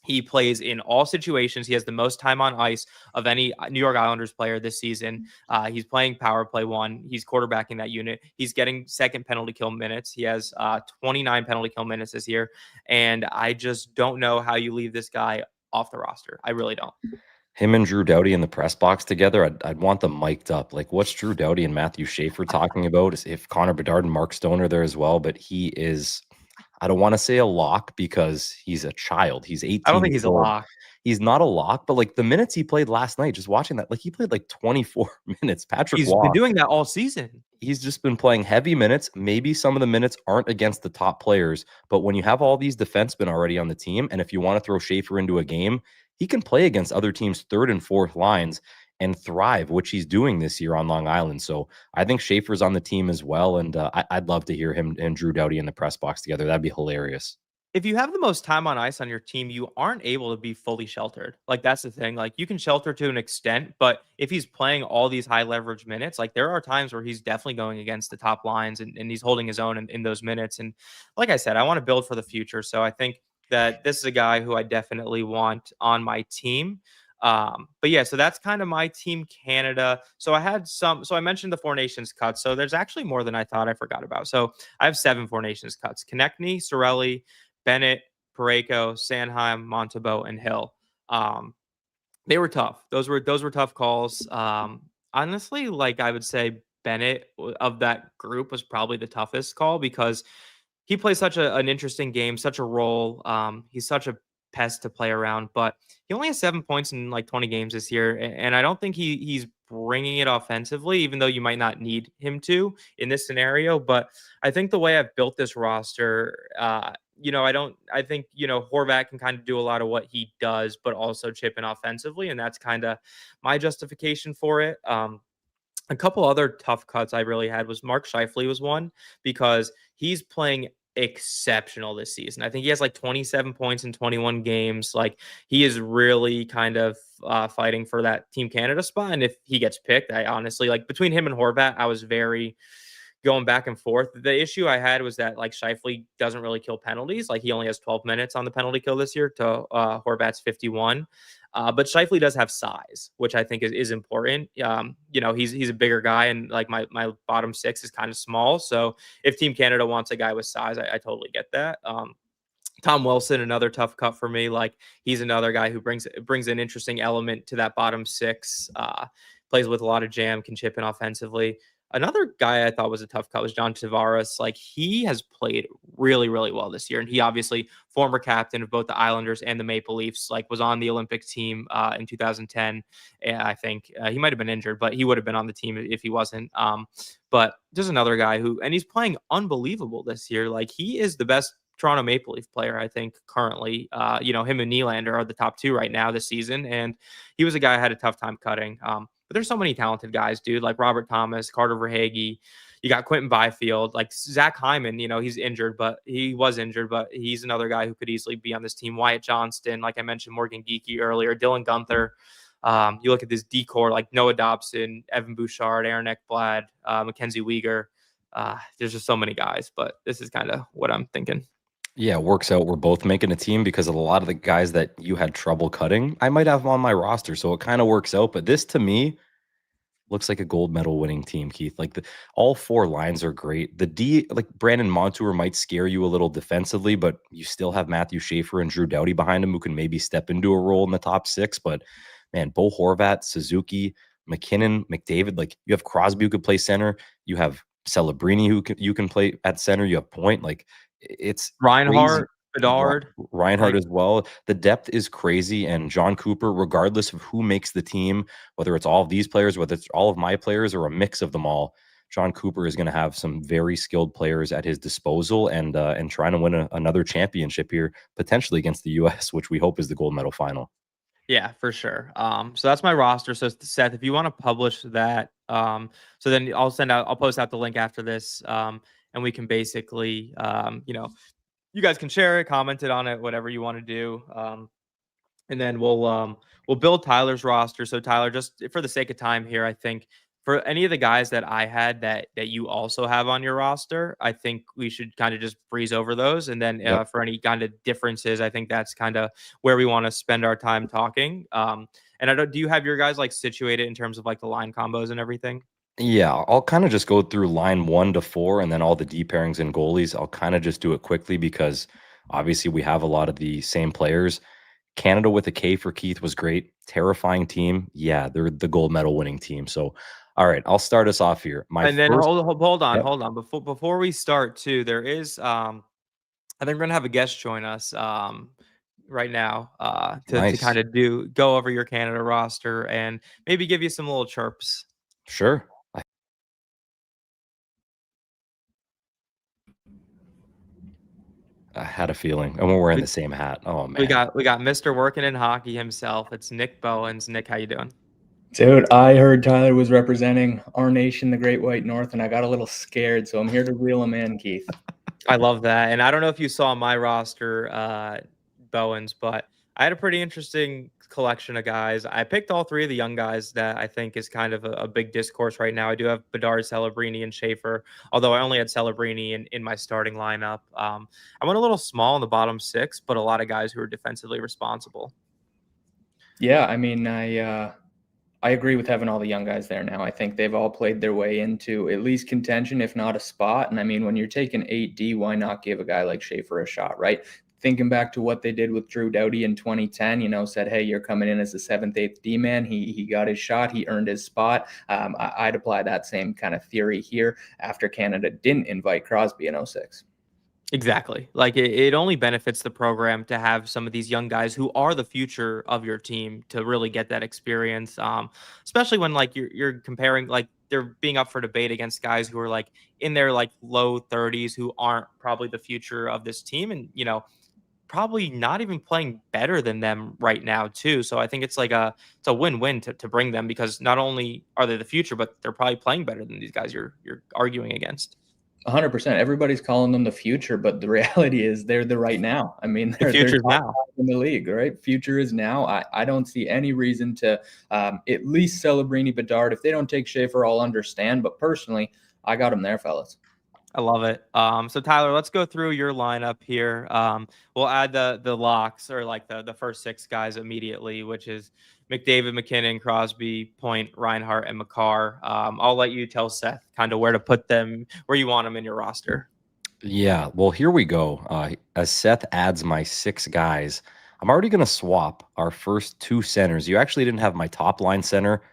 He plays in all situations. He has the most time on ice of any New York Islanders player this season. He's playing power play one. He's quarterbacking that unit. He's getting second penalty kill minutes. He has 29 penalty kill minutes this year. And I just don't know how you leave this guy off the roster. I really don't. Him and Drew Doughty in the press box together, I'd want them mic'd up. Like, what's Drew Doughty and Matthew Schaefer talking about? Is if Connor Bedard and Mark Stone are there as well, but he is, I don't want to say a lock because he's a child. He's 18 I don't think years he's a old. lock. He's not a lock, but like the minutes he played last night, just watching that, like he played like 24 minutes. Patrick He's Waugh, been doing that all season. he's just been playing heavy minutes. Maybe some of the minutes aren't against the top players, but when you have all these defensemen already on the team, and if you want to throw Schaefer into a game, he can play against other teams' third and fourth lines and thrive, which he's doing this year on Long Island. So I think Schaefer's on the team as well, and I'd love to hear him and Drew Doughty in the press box together. That'd be hilarious. If you have the most time on ice on your team, you aren't able to be fully sheltered. Like that's the thing. Like you can shelter to an extent, but if he's playing all these high leverage minutes, like there are times where he's definitely going against the top lines and he's holding his own in those minutes. And like I said, I want to build for the future. So I think that this is a guy who I definitely want on my team. But yeah, so that's kind of my team Canada. So I mentioned the Four Nations cuts. So there's actually more than I thought I forgot about. So I have 7 Four Nations cuts: Konechny, Sorelli, Bennett, Parayko, Sanheim, Montembeault, and Hill. They were tough. Those were tough calls. Honestly, like I would say Bennett of that group was probably the toughest call because he plays such an interesting game, such a role. He's such a pest to play around, but he only has 7 points in like 20 games this year, and I don't think he's bringing it offensively, even though you might not need him to in this scenario. But I think the way I've built this roster, I think, Horvat can kind of do a lot of what he does, but also chip in offensively. And that's kind of my justification for it. A couple other tough cuts I really had was Mark Scheifele was one because he's playing exceptional this season. I think he has like 27 points in 21 games. Like he is really kind of fighting for that Team Canada spot. And if he gets picked, I honestly like between him and Horvat, I was very going back and forth. The issue I had was that like Scheifele doesn't really kill penalties. Like he only has 12 minutes on the penalty kill this year to Horvat's 51. But Scheifele does have size, which I think is important. He's a bigger guy, and like my bottom 6 is kind of small. So if Team Canada wants a guy with size, I totally get that. Tom Wilson, another tough cut for me. Like he's another guy who brings an interesting element to that bottom 6. Plays with a lot of jam, can chip in offensively. Another guy I thought was a tough cut was John Tavares. Like he has played really, really well this year. And he obviously former captain of both the Islanders and the Maple Leafs, like was on the Olympic team in 2010. And I think he might've been injured, but he would have been on the team if he wasn't. But just another guy and he's playing unbelievable this year. Like he is the best Toronto Maple Leaf player, I think, currently. Him and Nylander are the top 2 right now this season. And he was a guy I had a tough time cutting. But there's so many talented guys, dude, like Robert Thomas, Carter Verhaeghe. You got Quentin Byfield, like Zach Hyman, he was injured, but he's another guy who could easily be on this team. Wyatt Johnston, like I mentioned, Morgan Geekie earlier, Dylan Gunther. You look at this decor like Noah Dobson, Evan Bouchard, Aaron Ekblad, Mackenzie Weegar. There's just so many guys, but this is kind of what I'm thinking. Yeah, it works out. We're both making a team because of a lot of the guys that you had trouble cutting, I might have on my roster. So it kind of works out. But this to me looks like a gold medal winning team, Keith. Like all 4 lines are great. The D, like Brandon Montour might scare you a little defensively, but you still have Matthew Schaefer and Drew Doughty behind him who can maybe step into a role in the top 6. But man, Bo Horvat, Suzuki, MacKinnon, McDavid, like you have Crosby who could play center. You have Celebrini who you can play at center. You have Point. Like it's Reinhart, crazy. Bedard, Reinhart like, as well. The depth is crazy. And John Cooper, regardless of who makes the team, whether it's all of these players, whether it's all of my players or a mix of them all, John Cooper is going to have some very skilled players at his disposal and trying to win another championship here, potentially against the U.S., which we hope is the gold medal final. Yeah, for sure. So that's my roster. So Seth, if you want to publish that, so then I'll post out the link after this, and we can basically, you guys can share it, comment it on it, whatever you want to do. And then we'll build Tyler's roster. So Tyler, just for the sake of time here, I think for any of the guys that I had that you also have on your roster, I think we should kind of just breeze over those. And then Yep. for any kind of differences, I think that's kind of where we want to spend our time talking. And do you have your guys like situated in terms of like the line combos and everything? Yeah, I'll kind of just go through line 1 to 4 and then all the D pairings and goalies. I'll kind of just do it quickly because obviously we have a lot of the same players. Canada with a K for Keith was great. Terrifying team. Yeah, they're the gold medal winning team. So, all right, I'll start us off here. And then hold on, Yep. hold on. Before we start too, there is I think we're gonna have a guest join us right now to Nice. kind of go over your Canada roster and maybe give you some little chirps. Sure. I had a feeling. And we're wearing the same hat. Oh man. We got Mr. Working in Hockey himself. It's Nick Bowins. Nick, how you doing? Dude, I heard Tyler was representing our nation, the Great White North, and I got a little scared, so I'm here to reel him in, Keith. I love that. And I don't know if you saw my roster, Bowens, but I had a pretty interesting collection of guys. I picked all 3 of the young guys that I think is kind of a big discourse right now. I do have Bedard, Celebrini, and Schaefer, although I only had Celebrini in my starting lineup. I went a little small in the bottom 6, but a lot of guys who are defensively responsible. Yeah, I mean, I agree with having all the young guys there now. I think they've all played their way into at least contention, if not a spot. And I mean, when you're taking 8D, why not give a guy like Schaefer a shot, right? Thinking back to what they did with Drew Doughty in 2010, said, hey, you're coming in as the 7th, 8th D-man. He got his shot. He earned his spot. I'd apply that same kind of theory here after Canada didn't invite Crosby in 06. Exactly. Like it only benefits the program to have some of these young guys who are the future of your team to really get that experience. Especially when like you're comparing, like they're being up for debate against guys who are like in their like low 30s who aren't probably the future of this team, and probably not even playing better than them right now too. So I think it's a win-win to bring them, because not only are they the future, but they're probably playing better than these guys you're arguing against. 100%. Everybody's calling them the future, but the reality is they're the right now. I mean, The future's now in the league, right? Future is now. I don't see any reason to at least Celebrini, Bedard. If they don't take Schaefer, I'll understand. But personally, I got him there, fellas. I love it. So Tyler, let's go through your lineup here. We'll add the locks, or like the first 6 guys immediately, which is McDavid, MacKinnon, Crosby, Point, Reinhart, and Makar. I'll let you tell Seth kind of where to put them, where you want them in your roster. Yeah, well, here we go. As Seth adds my 6 guys, I'm already going to swap our first 2 centers. You actually didn't have my top line center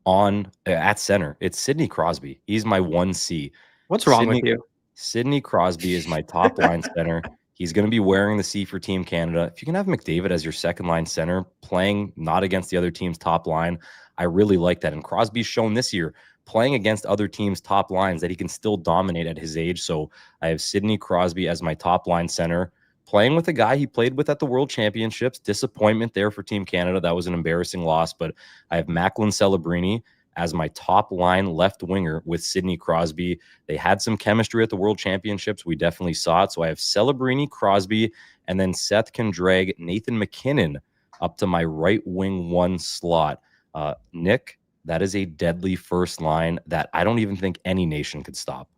on at center. It's Sidney Crosby. He's my 1C. What's wrong with you? Sidney Crosby is my top line center. He's going to be wearing the C for Team Canada. If you can have McDavid as your second line center, playing not against the other team's top line, I really like that. And Crosby's shown this year, playing against other teams' top lines, that he can still dominate at his age. So I have Sidney Crosby as my top line center, playing with a guy he played with at the World Championships. Disappointment there for Team Canada. That was an embarrassing loss. But I have Macklin Celebrini as my top line left winger with Sidney Crosby. They had some chemistry at the World Championships. We definitely saw it. So I have Celebrini, Crosby, and then Seth can drag Nathan MacKinnon up to my right wing 1 slot. Nick, that is a deadly first line that I don't even think any nation could stop.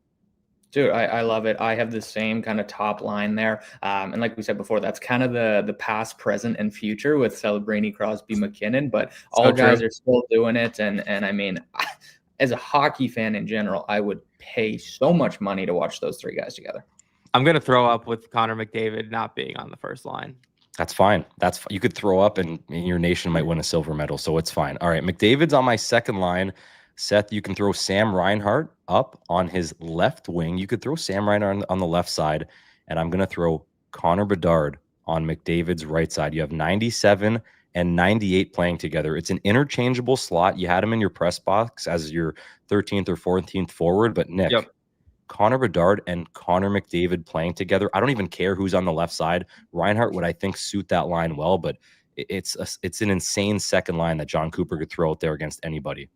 Dude, I love it. I have the same kind of top line there. And like we said before, that's kind of the past, present, and future with Celebrini, Crosby, MacKinnon, but all guys are still doing it. And I mean, as a hockey fan in general, I would pay so much money to watch those three guys together. I'm going to throw up with Connor McDavid not being on the first line. That's fine. You could throw up and your nation might win a silver medal, so it's fine. All right, McDavid's on my second line. Seth, you can throw Sam Reinhart up on his left wing. You could throw Sam Reinhart on the left side, and I'm going to throw Connor Bedard on McDavid's right side. You have 97 and 98 playing together. It's an interchangeable slot. You had him in your press box as your 13th or 14th forward, but Nick, Connor Bedard and Connor McDavid playing together. I don't even care who's on the left side. Reinhart would, I think, suit that line well, but it's an insane second line that John Cooper could throw out there against anybody.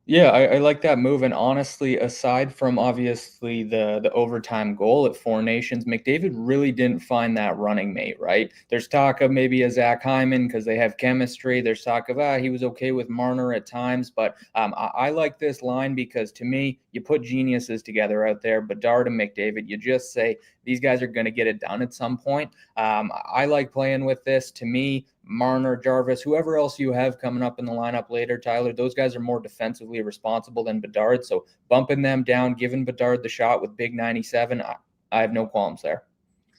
Yeah, I like that move. And honestly, aside from obviously the overtime goal at Four Nations, McDavid really didn't find that running mate, right? There's talk of maybe a Zach Hyman because they have chemistry. There's talk of, he was okay with Marner at times. But I like this line because to me, you put geniuses together out there, Bedard and McDavid. You just say, these guys are going to get it done at some point. I like playing with this. To me, Marner, Jarvis, whoever else you have coming up in the lineup later, Tyler, those guys are more defensively responsible than Bedard. So bumping them down, giving Bedard the shot with big 97, I have no qualms there.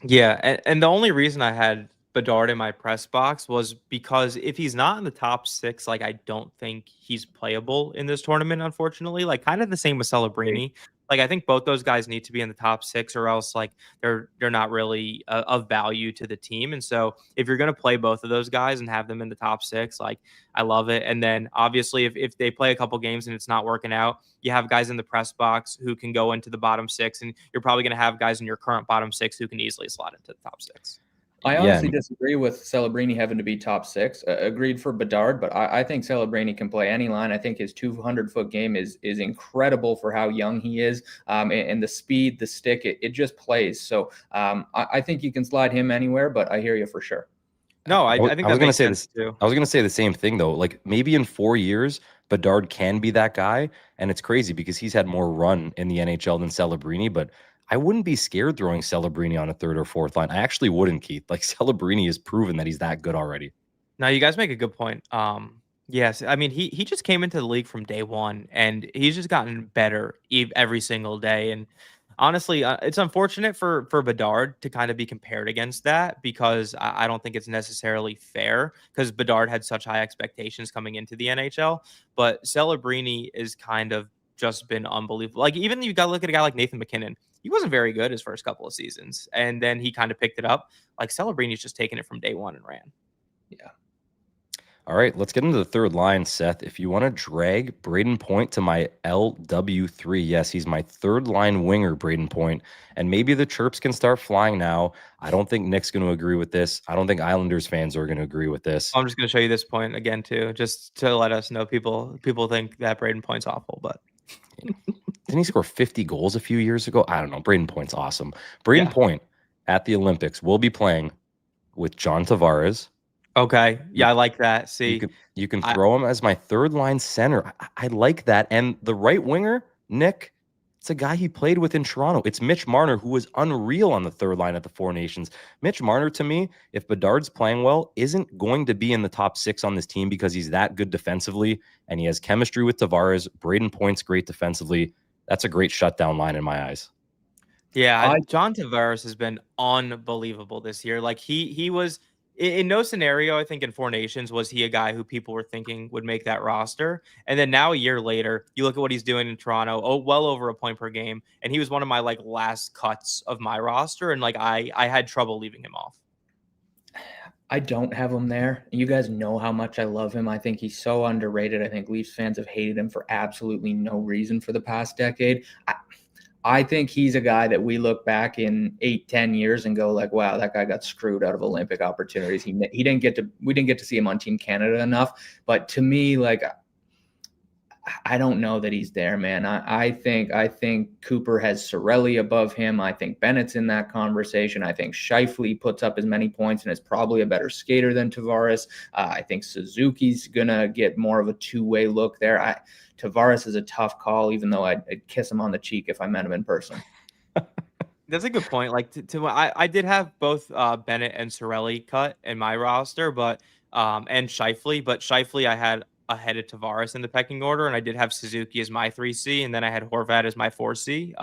Yeah, and the only reason I had Bedard in my press box was because if he's not in the top 6, like I don't think he's playable in this tournament, unfortunately. Like kind of the same with Celebrini. Like I think both those guys need to be in the top 6 or else like they're not really of value to the team. And so if you're going to play both of those guys and have them in the top 6, like I love it. And then obviously if they play a couple games and it's not working out, you have guys in the press box who can go into the bottom 6, and you're probably going to have guys in your current bottom 6 who can easily slot into the top 6. I honestly disagree with Celebrini having to be top 6. Agreed for Bedard, but I think Celebrini can play any line. I think his 200-foot game is incredible for how young he is, and the speed, the stick, it just plays. So I think you can slide him anywhere, but I hear you for sure. No, I think that makes sense too. I was going to say the same thing, though. Like maybe in 4 years, Bedard can be that guy, and it's crazy because he's had more run in the NHL than Celebrini, but I wouldn't be scared throwing Celebrini on a third or fourth line. I actually wouldn't, Keith. Like Celebrini has proven that he's that good already. Now, you guys make a good point. Yes, I mean he just came into the league from day one, and he's just gotten better every single day. And honestly, it's unfortunate for Bedard to kind of be compared against that because I don't think it's necessarily fair because Bedard had such high expectations coming into the NHL. But Celebrini is kind of just been unbelievable. Like even you got to look at a guy like Nathan MacKinnon. He wasn't very good his first couple of seasons, and then he kind of picked it up. Like Celebrini's just taken it from day one and ran. Yeah. All right, let's get into the third line, Seth. If you want to drag Brayden Point to my LW3, yes, he's my third line winger, Brayden Point, and maybe the chirps can start flying now. I don't think Nick's going to agree with this. I don't think Islanders fans are going to agree with this. I'm just going to show you this point again, too, just to let us know people think that Brayden Point's awful, but... Didn't he score 50 goals a few years ago? I don't know. Brayden Point's awesome. Brayden Point at the Olympics will be playing with John Tavares. Okay. Yeah, I like that. See, you can throw him as my third line center. I like that. And the right winger, Nick, it's a guy he played with in Toronto. It's Mitch Marner, who was unreal on the third line at the Four Nations. Mitch Marner, to me, if Bedard's playing well, isn't going to be in the top 6 on this team because he's that good defensively and he has chemistry with Tavares. Brayden Point's great defensively. That's a great shutdown line in my eyes. Yeah, John Tavares has been unbelievable this year. Like he was in no scenario, I think in Four Nations was he a guy who people were thinking would make that roster. And then now a year later, you look at what he's doing in Toronto, well over a point per game. And he was one of my like last cuts of my roster. And like I had trouble leaving him off. I don't have him there. You guys know how much I love him. I think he's so underrated. I think Leafs fans have hated him for absolutely no reason for the past decade. I think he's a guy that we look back in 8-10 years and go like, wow, that guy got screwed out of Olympic opportunities. We didn't get to see him on Team Canada enough. But to me, like I don't know that he's there, man. I think Cooper has Cirelli above him. I think Bennett's in that conversation. I think Scheifele puts up as many points and is probably a better skater than Tavares. I think Suzuki's gonna get more of a two-way look there. Tavares is a tough call, even though I'd kiss him on the cheek if I met him in person. That's a good point. Like I did have both Bennett and Cirelli cut in my roster, but and Scheifele, but Scheifele I had ahead of Tavares in the pecking order, and I did have Suzuki as my 3C, and then I had Horvat as my 4C.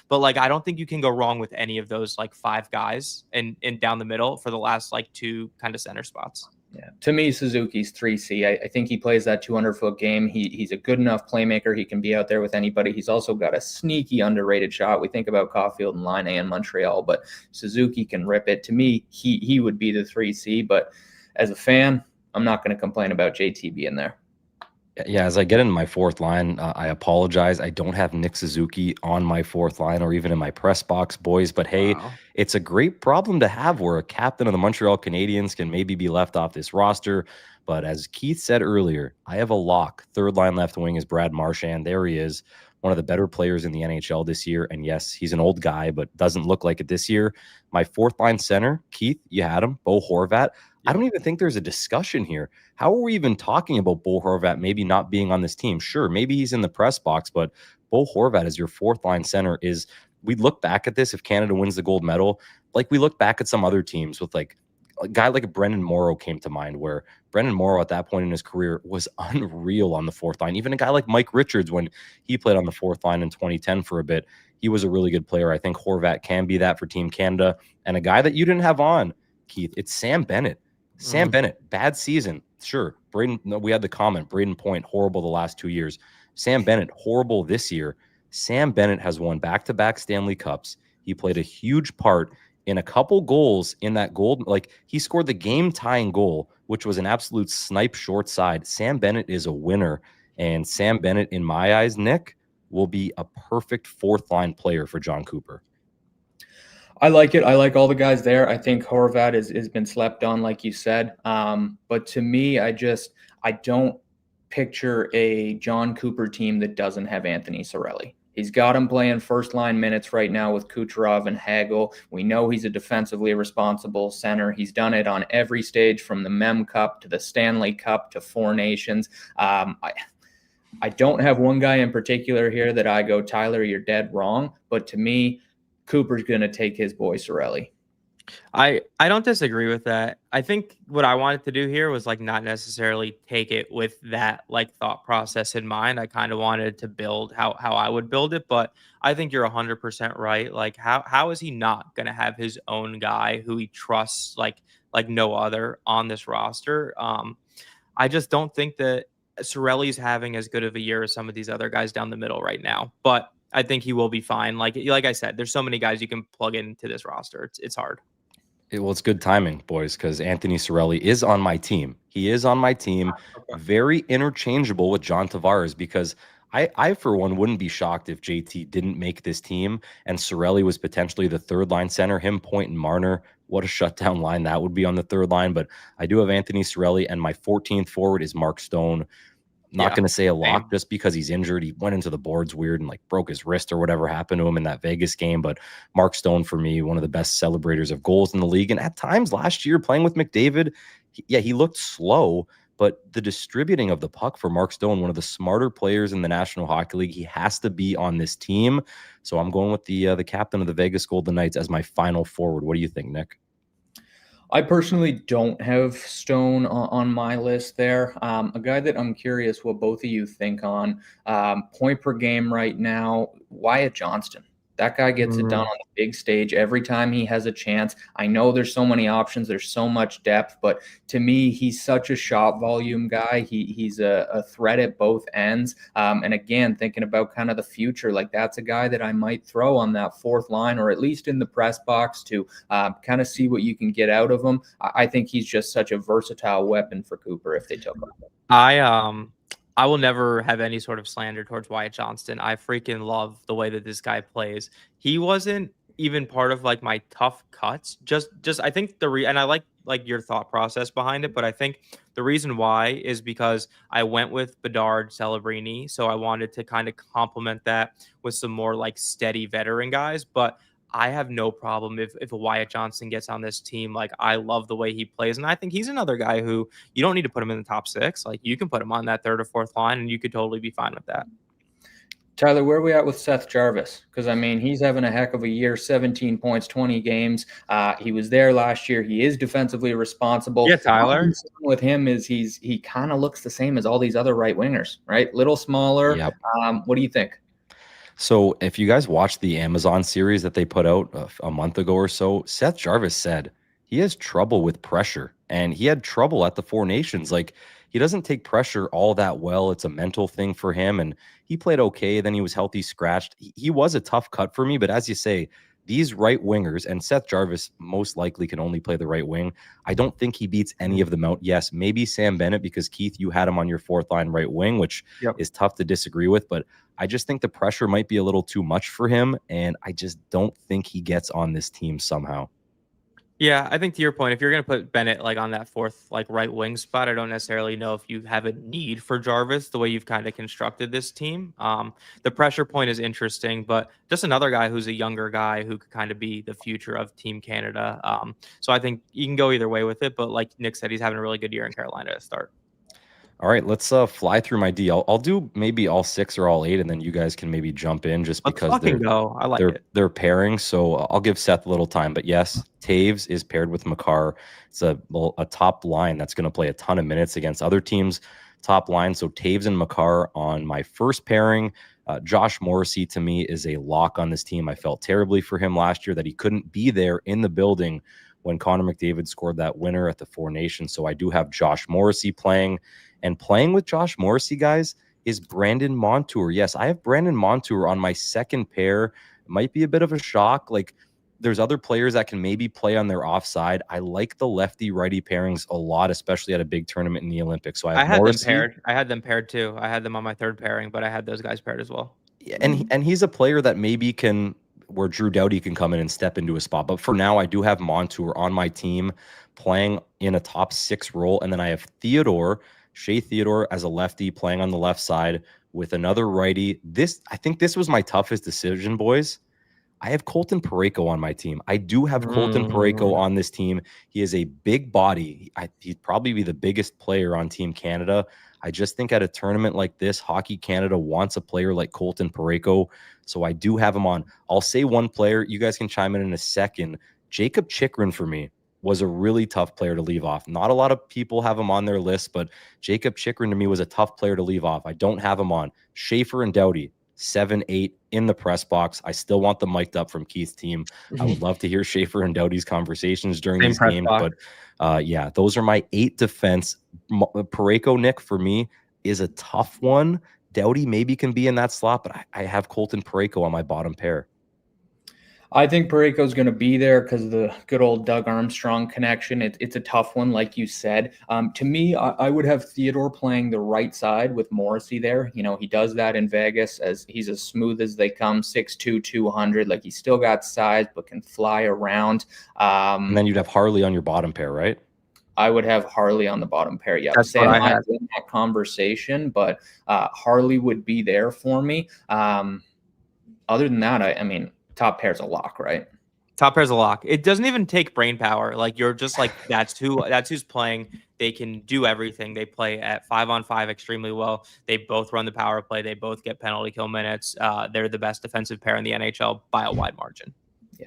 But like I don't think you can go wrong with any of those like 5 guys in down the middle for the last like 2 kind of center spots. Yeah, to me, Suzuki's 3C. I think he plays that 200-foot game. He's a good enough playmaker. He can be out there with anybody. He's also got a sneaky underrated shot. We think about Caulfield and Laine and Montreal, but Suzuki can rip it. To me, he would be the 3C. But as a fan, I'm not going to complain about JT being there. Yeah, as I get into my fourth line, I apologize. I don't have Nick Suzuki on my fourth line or even in my press box, boys. But hey, Wow. it's a great problem to have where a captain of the Montreal Canadiens can maybe be left off this roster. But as Keith said earlier, I have a lock. Third line left wing is Brad Marchand. There he is, one of the better players in the NHL this year. And yes, he's an old guy, but doesn't look like it this year. My fourth line center, Keith, you had him, Bo Horvat. I don't even think there's a discussion here. How are we even talking about Bo Horvat maybe not being on this team? Sure, maybe he's in the press box, but Bo Horvat as your fourth line center is, we look back at this, if Canada wins the gold medal, like we look back at some other teams with like a guy like a Brendan Morrow came to mind, where Brendan Morrow at that point in his career was unreal on the fourth line. Even a guy like Mike Richards, when he played on the fourth line in 2010 for a bit, he was a really good player. I think Horvat can be that for Team Canada. And a guy that you didn't have on, Keith, it's Sam Bennett. Sam Bennett, bad season. Sure. We had the comment, Brayden Point, horrible the last 2 years. Sam Bennett, horrible this year. Sam Bennett has won back-to-back Stanley Cups. He played a huge part in a couple goals in that gold. Like, he scored the game-tying goal, which was an absolute snipe short side. Sam Bennett is a winner. And Sam Bennett, in my eyes, Nick, will be a perfect fourth-line player for John Cooper. I like it. I like all the guys there. I think Horvat has been slept on, like you said. But to me, I don't picture a John Cooper team that doesn't have Anthony Cirelli. He's got him playing first-line minutes right now with Kucherov and Hagel. We know he's a defensively responsible center. He's done it on every stage, from the Mem Cup to the Stanley Cup to Four Nations. I don't have one guy in particular here that I go, Tyler, you're dead wrong. But to me, Cooper's going to take his boy Cirelli. I don't disagree with that. I think what I wanted to do here was like not necessarily take it with that like thought process in mind. I kind of wanted to build how I would build it, but I think you're 100% right. Like how is he not going to have his own guy who he trusts like no other on this roster? I just don't think that Cirelli's having as good of a year as some of these other guys down the middle right now, but I think he will be fine. Like I said, there's so many guys you can plug into this roster. It's hard. Well, it's good timing, boys, because Anthony Cirelli is on my team. He is on my team. Very interchangeable with John Tavares, because I, for one, wouldn't be shocked if JT didn't make this team and Cirelli was potentially the third line center, him, Point, and Marner. What a shutdown line that would be on the third line. But I do have Anthony Cirelli, and my 14th forward is Mark Stone. Not going to say a lock just because he's injured. He went into the boards weird and like broke his wrist or whatever happened to him in that Vegas game. But Mark Stone, for me, one of the best celebrators of goals in the league. And at times last year playing with McDavid, he looked slow, but the distributing of the puck for Mark Stone, one of the smarter players in the National Hockey League, he has to be on this team. So I'm going with the captain of the Vegas Golden Knights as my final forward. What do you think, Nick? I personally don't have Stone on my list there. A guy that I'm curious what both of you think on. Point per game right now, Wyatt Johnston. That guy gets it done on the big stage every time he has a chance. I know there's so many options. There's so much depth. But to me, he's such a shot volume guy. He's a threat at both ends. And again, thinking about kind of the future, like that's a guy that I might throw on that fourth line or at least in the press box to kind of see what you can get out of him. I think he's just such a versatile weapon for Cooper if they took him. I will never have any sort of slander towards Wyatt Johnston. I freaking love the way that this guy plays. He wasn't even part of like my tough cuts. Just I think and I like your thought process behind it, but I think the reason why is because I went with Bedard Celebrini, so I wanted to kind of complement that with some more like steady veteran guys. But I have no problem if a Wyatt Johnson gets on this team. Like, I love the way he plays, and I think he's another guy who you don't need to put him in the top six. Like, you can put him on that third or fourth line, and you could totally be fine with that. Tyler, where are we at with Seth Jarvis? Because, I mean, he's having a heck of a year, 17 points, 20 games. He was there last year. He is defensively responsible. Yeah, Tyler. With him is he kind of looks the same as all these other right wingers, right? Little smaller. Yep. What do you think? So if you guys watched the Amazon series that they put out a month ago or so, Seth Jarvis said he has trouble with pressure, and he had trouble at the Four Nations. Like, he doesn't take pressure all that well. It's a mental thing for him, and he played okay. Then he was healthy scratched. He was a tough cut for me, but as you say, these right wingers, and Seth Jarvis most likely can only play the right wing. I don't think he beats any of them out. Yes, maybe Sam Bennett, because Keith, you had him on your fourth line right wing, which is tough to disagree with, but I just think the pressure might be a little too much for him, and I just don't think he gets on this team somehow. Yeah, I think to your point, if you're going to put Bennett like on that fourth like right wing spot, I don't necessarily know if you have a need for Jarvis the way you've kind of constructed this team. The pressure point is interesting, but just another guy who's a younger guy who could kind of be the future of Team Canada. So I think you can go either way with it, but like Nick said, he's having a really good year in Carolina to start. All right, let's fly through my D. I'll do maybe all 6 or all 8, and then you guys can maybe jump in just because they're pairing. So I'll give Seth a little time. But yes, Toews is paired with Makar. It's a top line that's going to play a ton of minutes against other teams' top line. So Toews and Makar on my first pairing. Josh Morrissey, to me, is a lock on this team. I felt terribly for him last year that he couldn't be there in the building when Connor McDavid scored that winner at the Four Nations. So I do have Josh Morrissey playing. And playing with Josh Morrissey, guys, is Brayden Montour. Yes, I have Brayden Montour on my second pair. It might be a bit of a shock. Like, there's other players that can maybe play on their offside. I like the lefty-righty pairings a lot, especially at a big tournament in the Olympics. So I had Morrissey. Them paired. I had them paired too. I had them on my third pairing, but I had those guys paired as well. And he's a player that maybe where Drew Doughty can come in and step into a spot. But for now, I do have Montour on my team playing in a top 6 role. And then I have Shea Theodore as a lefty playing on the left side with another righty. I think this was my toughest decision, boys. I have Colton Parayko on my team. I do have Colton Parayko on this team. He is a big body. He'd probably be the biggest player on Team Canada. I just think at a tournament like this, Hockey Canada wants a player like Colton Parayko. So I do have him on. I'll say one player. You guys can chime in a second. Jacob Chychrun for me was a really tough player to leave off. Not a lot of people have him on their list, but Jacob Chychrun to me was a tough player to leave off. I don't have him on. Schaefer and Doughty, 7-8 in the press box. I still want them mic'd up from Keith's team. I would love to hear Schaefer and Doughty's conversations during these games. But yeah, those are my 8 defense. Parayko, Nick, for me, is a tough one. Doughty maybe can be in that slot, but I have Colton Parayko on my bottom pair. I think Parayko's going to be there because of the good old Doug Armstrong connection. It's a tough one, like you said. To me, I would have Theodore playing the right side with Morrissey there. You know, he does that in Vegas as he's as smooth as they come, 6'2", 200. Like, he's still got size but can fly around. And then you'd have Harley on your bottom pair, right? I would have Harley on the bottom pair. Yeah, that's what I had in that conversation, but Harley would be there for me. Other than that, I mean, top pair's a lock, right? Top pair's a lock. It doesn't even take brain power. Like, you're just like, that's who's playing. They can do everything. They play at 5-on-5 extremely well. They both run the power play. They both get penalty kill minutes. They're the best defensive pair in the NHL by a wide margin. Yeah.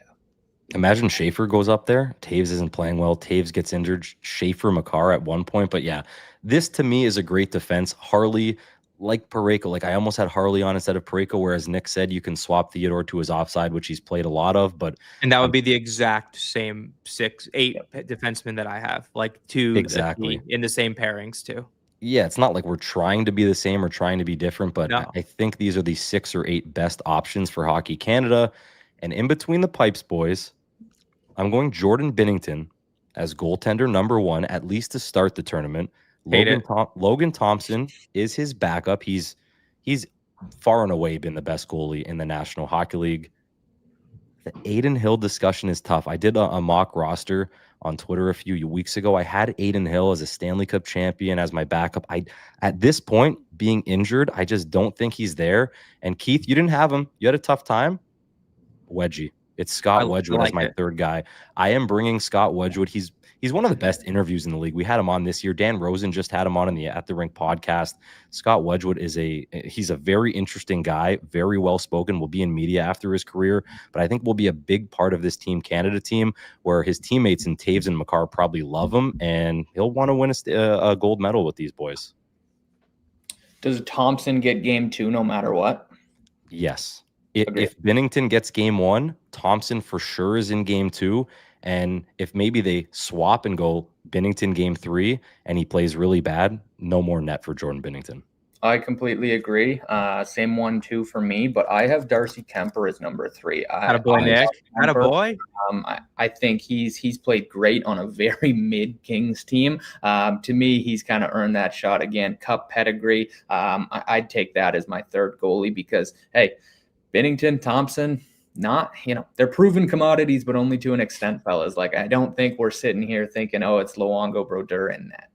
Imagine Schaefer goes up there. Toews isn't playing well. Toews gets injured. Schaefer, Makar at one point. But yeah, this to me is a great defense. Harley, like Parayko, like I almost had Harley on instead of Parayko, whereas Nick said you can swap Theodore to his offside, which he's played a lot of. And that would be the exact same 6-8 defensemen that I have, like 2 exactly in the same pairings too. Yeah, it's not like we're trying to be the same or trying to be different, but no. I think these are the 6 or 8 best options for Hockey Canada. And in between the pipes, boys, I'm going Jordan Binnington as goaltender number 1, at least to start the tournament. Logan Thompson is his backup. He's far and away been the best goalie in the National Hockey League. The Adin Hill discussion is tough. I did a mock roster on Twitter a few weeks ago. I had Adin Hill as a Stanley Cup champion as my backup. At this point, being injured, I just don't think he's there. And Keith, you didn't have him. You had a tough time. Wedgie. It's Scott Wedgwood as my third guy. I am bringing Scott Wedgwood. He's one of the best interviews in the league. We had him on this year. Dan Rosen just had him on in the At the Rink podcast. Scott Wedgwood he's a very interesting guy, very well spoken, will be in media after his career, but I think will be a big part of this Team Canada team where his teammates in Toews and Makar probably love him, and he'll want to win a gold medal with these boys. Does Thompson get game 2 no matter what? Yes. If Binnington gets game 1, Thompson for sure is in game 2. And if maybe they swap and go Binnington game 3 and he plays really bad, no more net for Jordan Binnington. I completely agree. Same 1-2 for me, but I have Darcy Kemper as number 3. Attaboy, Nick. Attaboy. I think he's played great on a very mid Kings team. To me, he's kind of earned that shot again. Cup pedigree. I'd take that as my third goalie because, hey, Binnington, Thompson, they're proven commodities, but only to an extent, fellas. Like, I don't think we're sitting here thinking, oh, it's Luongo, Brodeur, and that.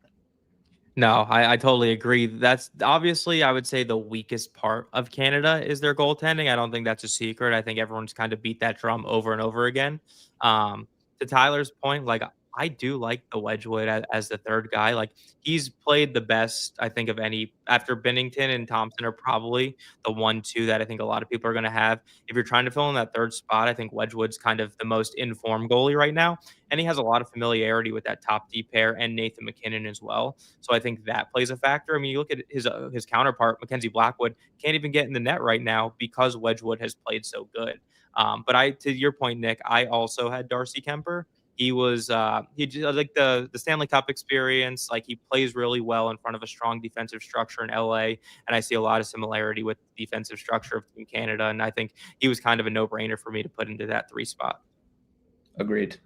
No, I totally agree. That's obviously, I would say, the weakest part of Canada is their goaltending. I don't think that's a secret. I think everyone's kind of beat that drum over and over again. To Tyler's point, like, I do like the Wedgwood as the third guy. Like, he's played the best, I think, of any after Binnington and Thompson are probably the 1-2 that I think a lot of people are going to have. If you're trying to fill in that third spot, I think Wedgwood's kind of the most informed goalie right now. And he has a lot of familiarity with that top D pair and Nathan MacKinnon as well. So I think that plays a factor. I mean, you look at his counterpart, Mackenzie Blackwood, can't even get in the net right now because Wedgwood has played so good. But to your point, Nick, I also had Darcy Kemper. He was he just like the Stanley Cup experience. Like, he plays really well in front of a strong defensive structure in LA, and I see a lot of similarity with the defensive structure of Team Canada. And I think he was kind of a no-brainer for me to put into that 3 spot. Agreed.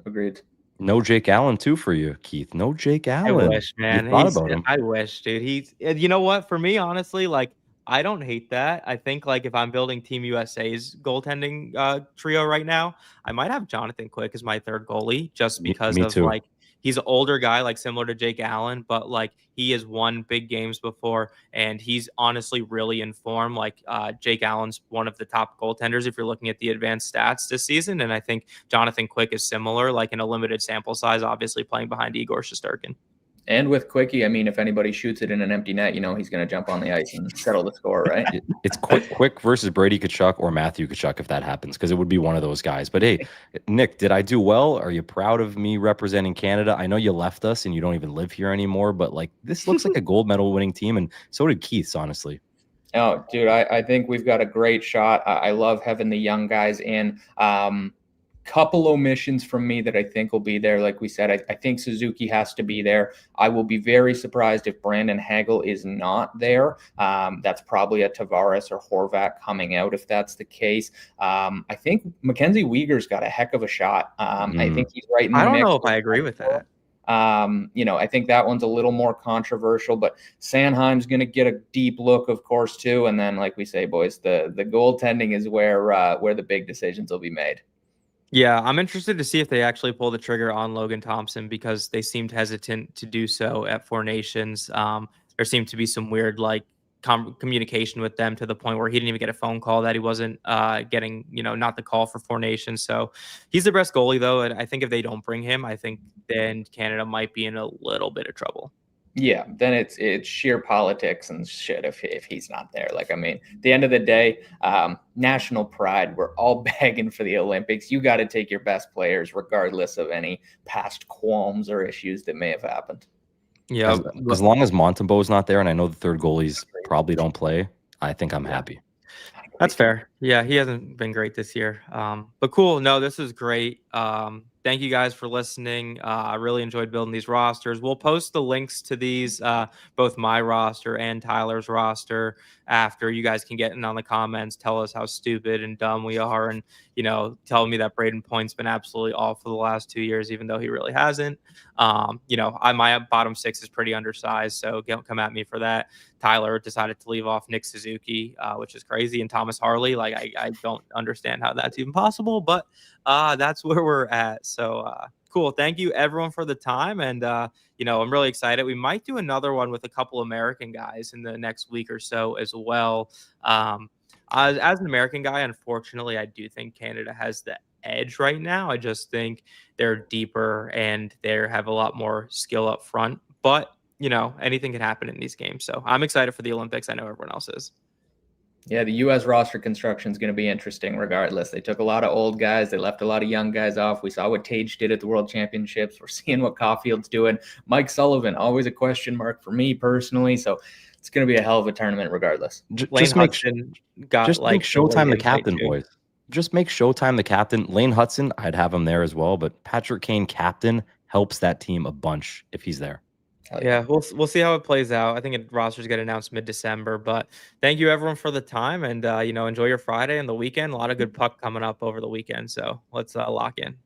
No Jake Allen too for you, Keith. No Jake Allen. I wish, man. About him. I wish, dude. You know what? For me, honestly, like, I don't hate that. I think, like, if I'm building Team USA's goaltending trio right now, I might have Jonathan Quick as my third goalie just because me too. like, he's an older guy, like similar to Jake Allen, but like, he has won big games before, and he's honestly really in form. Like, Jake Allen's one of the top goaltenders if you're looking at the advanced stats this season, and I think Jonathan Quick is similar, like in a limited sample size, obviously playing behind Igor Shesterkin. And with Quickie, I mean, if anybody shoots it in an empty net, he's going to jump on the ice and settle the score, right? It's quick versus Brady Tkachuk or Matthew Tkachuk if that happens, because it would be one of those guys. But hey, Nick, did I do well? Are you proud of me representing Canada? I know you left us and you don't even live here anymore, but like, this looks like a gold medal winning team, and so did Keith's, honestly. Oh, dude, I think we've got a great shot. I love having the young guys in. Couple omissions from me that I think will be there. Like we said, I think Suzuki has to be there. I will be very surprised if Brandon Hagel is not there. That's probably a Tavares or Horvat coming out if that's the case. I think Mackenzie Weegar's got a heck of a shot. I think he's right in the mix. I don't know if I agree with that. I think that one's a little more controversial, but Sanheim's going to get a deep look, of course, too. And then, like we say, boys, the goaltending is where the big decisions will be made. Yeah, I'm interested to see if they actually pull the trigger on Logan Thompson because they seemed hesitant to do so at Four Nations. There seemed to be some weird communication with them to the point where he didn't even get a phone call that he wasn't getting, not the call for Four Nations. So he's the best goalie, though. And I think if they don't bring him, I think then Canada might be in a little bit of trouble. Yeah, then it's sheer politics and shit if he's not there. Like, I mean, at the end of the day, national pride, we're all begging for the Olympics. You got to take your best players regardless of any past qualms or issues that may have happened. Yeah. As long as Montembeau's not there, and I know the third goalies probably don't play, I think I'm happy. That's fair. Yeah, he hasn't been great this year. But cool. No, this is great. Thank you guys for listening. I really enjoyed building these rosters. We'll post the links to these, both my roster and Tyler's roster, after. You guys can get in on the comments, tell us how stupid and dumb we are, and tell me that Brayden Point's been absolutely awful the last 2 years, even though he really hasn't. My bottom 6 is pretty undersized, so don't come at me for that. Tyler decided to leave off Nick Suzuki, which is crazy, and Thomas Harley. Like, I don't understand how that's even possible, but that's where we're at. So cool. Thank you everyone for the time. And, I'm really excited. We might do another one with a couple American guys in the next week or so as well. As an American guy, unfortunately, I do think Canada has the edge right now. I just think they're deeper and they have a lot more skill up front. But, anything can happen in these games. So I'm excited for the Olympics. I know everyone else is. Yeah, the U.S. roster construction is going to be interesting regardless. They took a lot of old guys. They left a lot of young guys off. We saw what Tage did at the World Championships. We're seeing what Caulfield's doing. Mike Sullivan, always a question mark for me personally. So it's going to be a hell of a tournament regardless. Just make Showtime the captain, boys. Just make Showtime the captain. Lane Hudson, I'd have him there as well. But Patrick Kane, captain, helps that team a bunch if he's there. Yeah, we'll see how it plays out. I think rosters get announced mid-December, but thank you everyone for the time, and enjoy your Friday and the weekend. A lot of good puck coming up over the weekend, so let's lock in.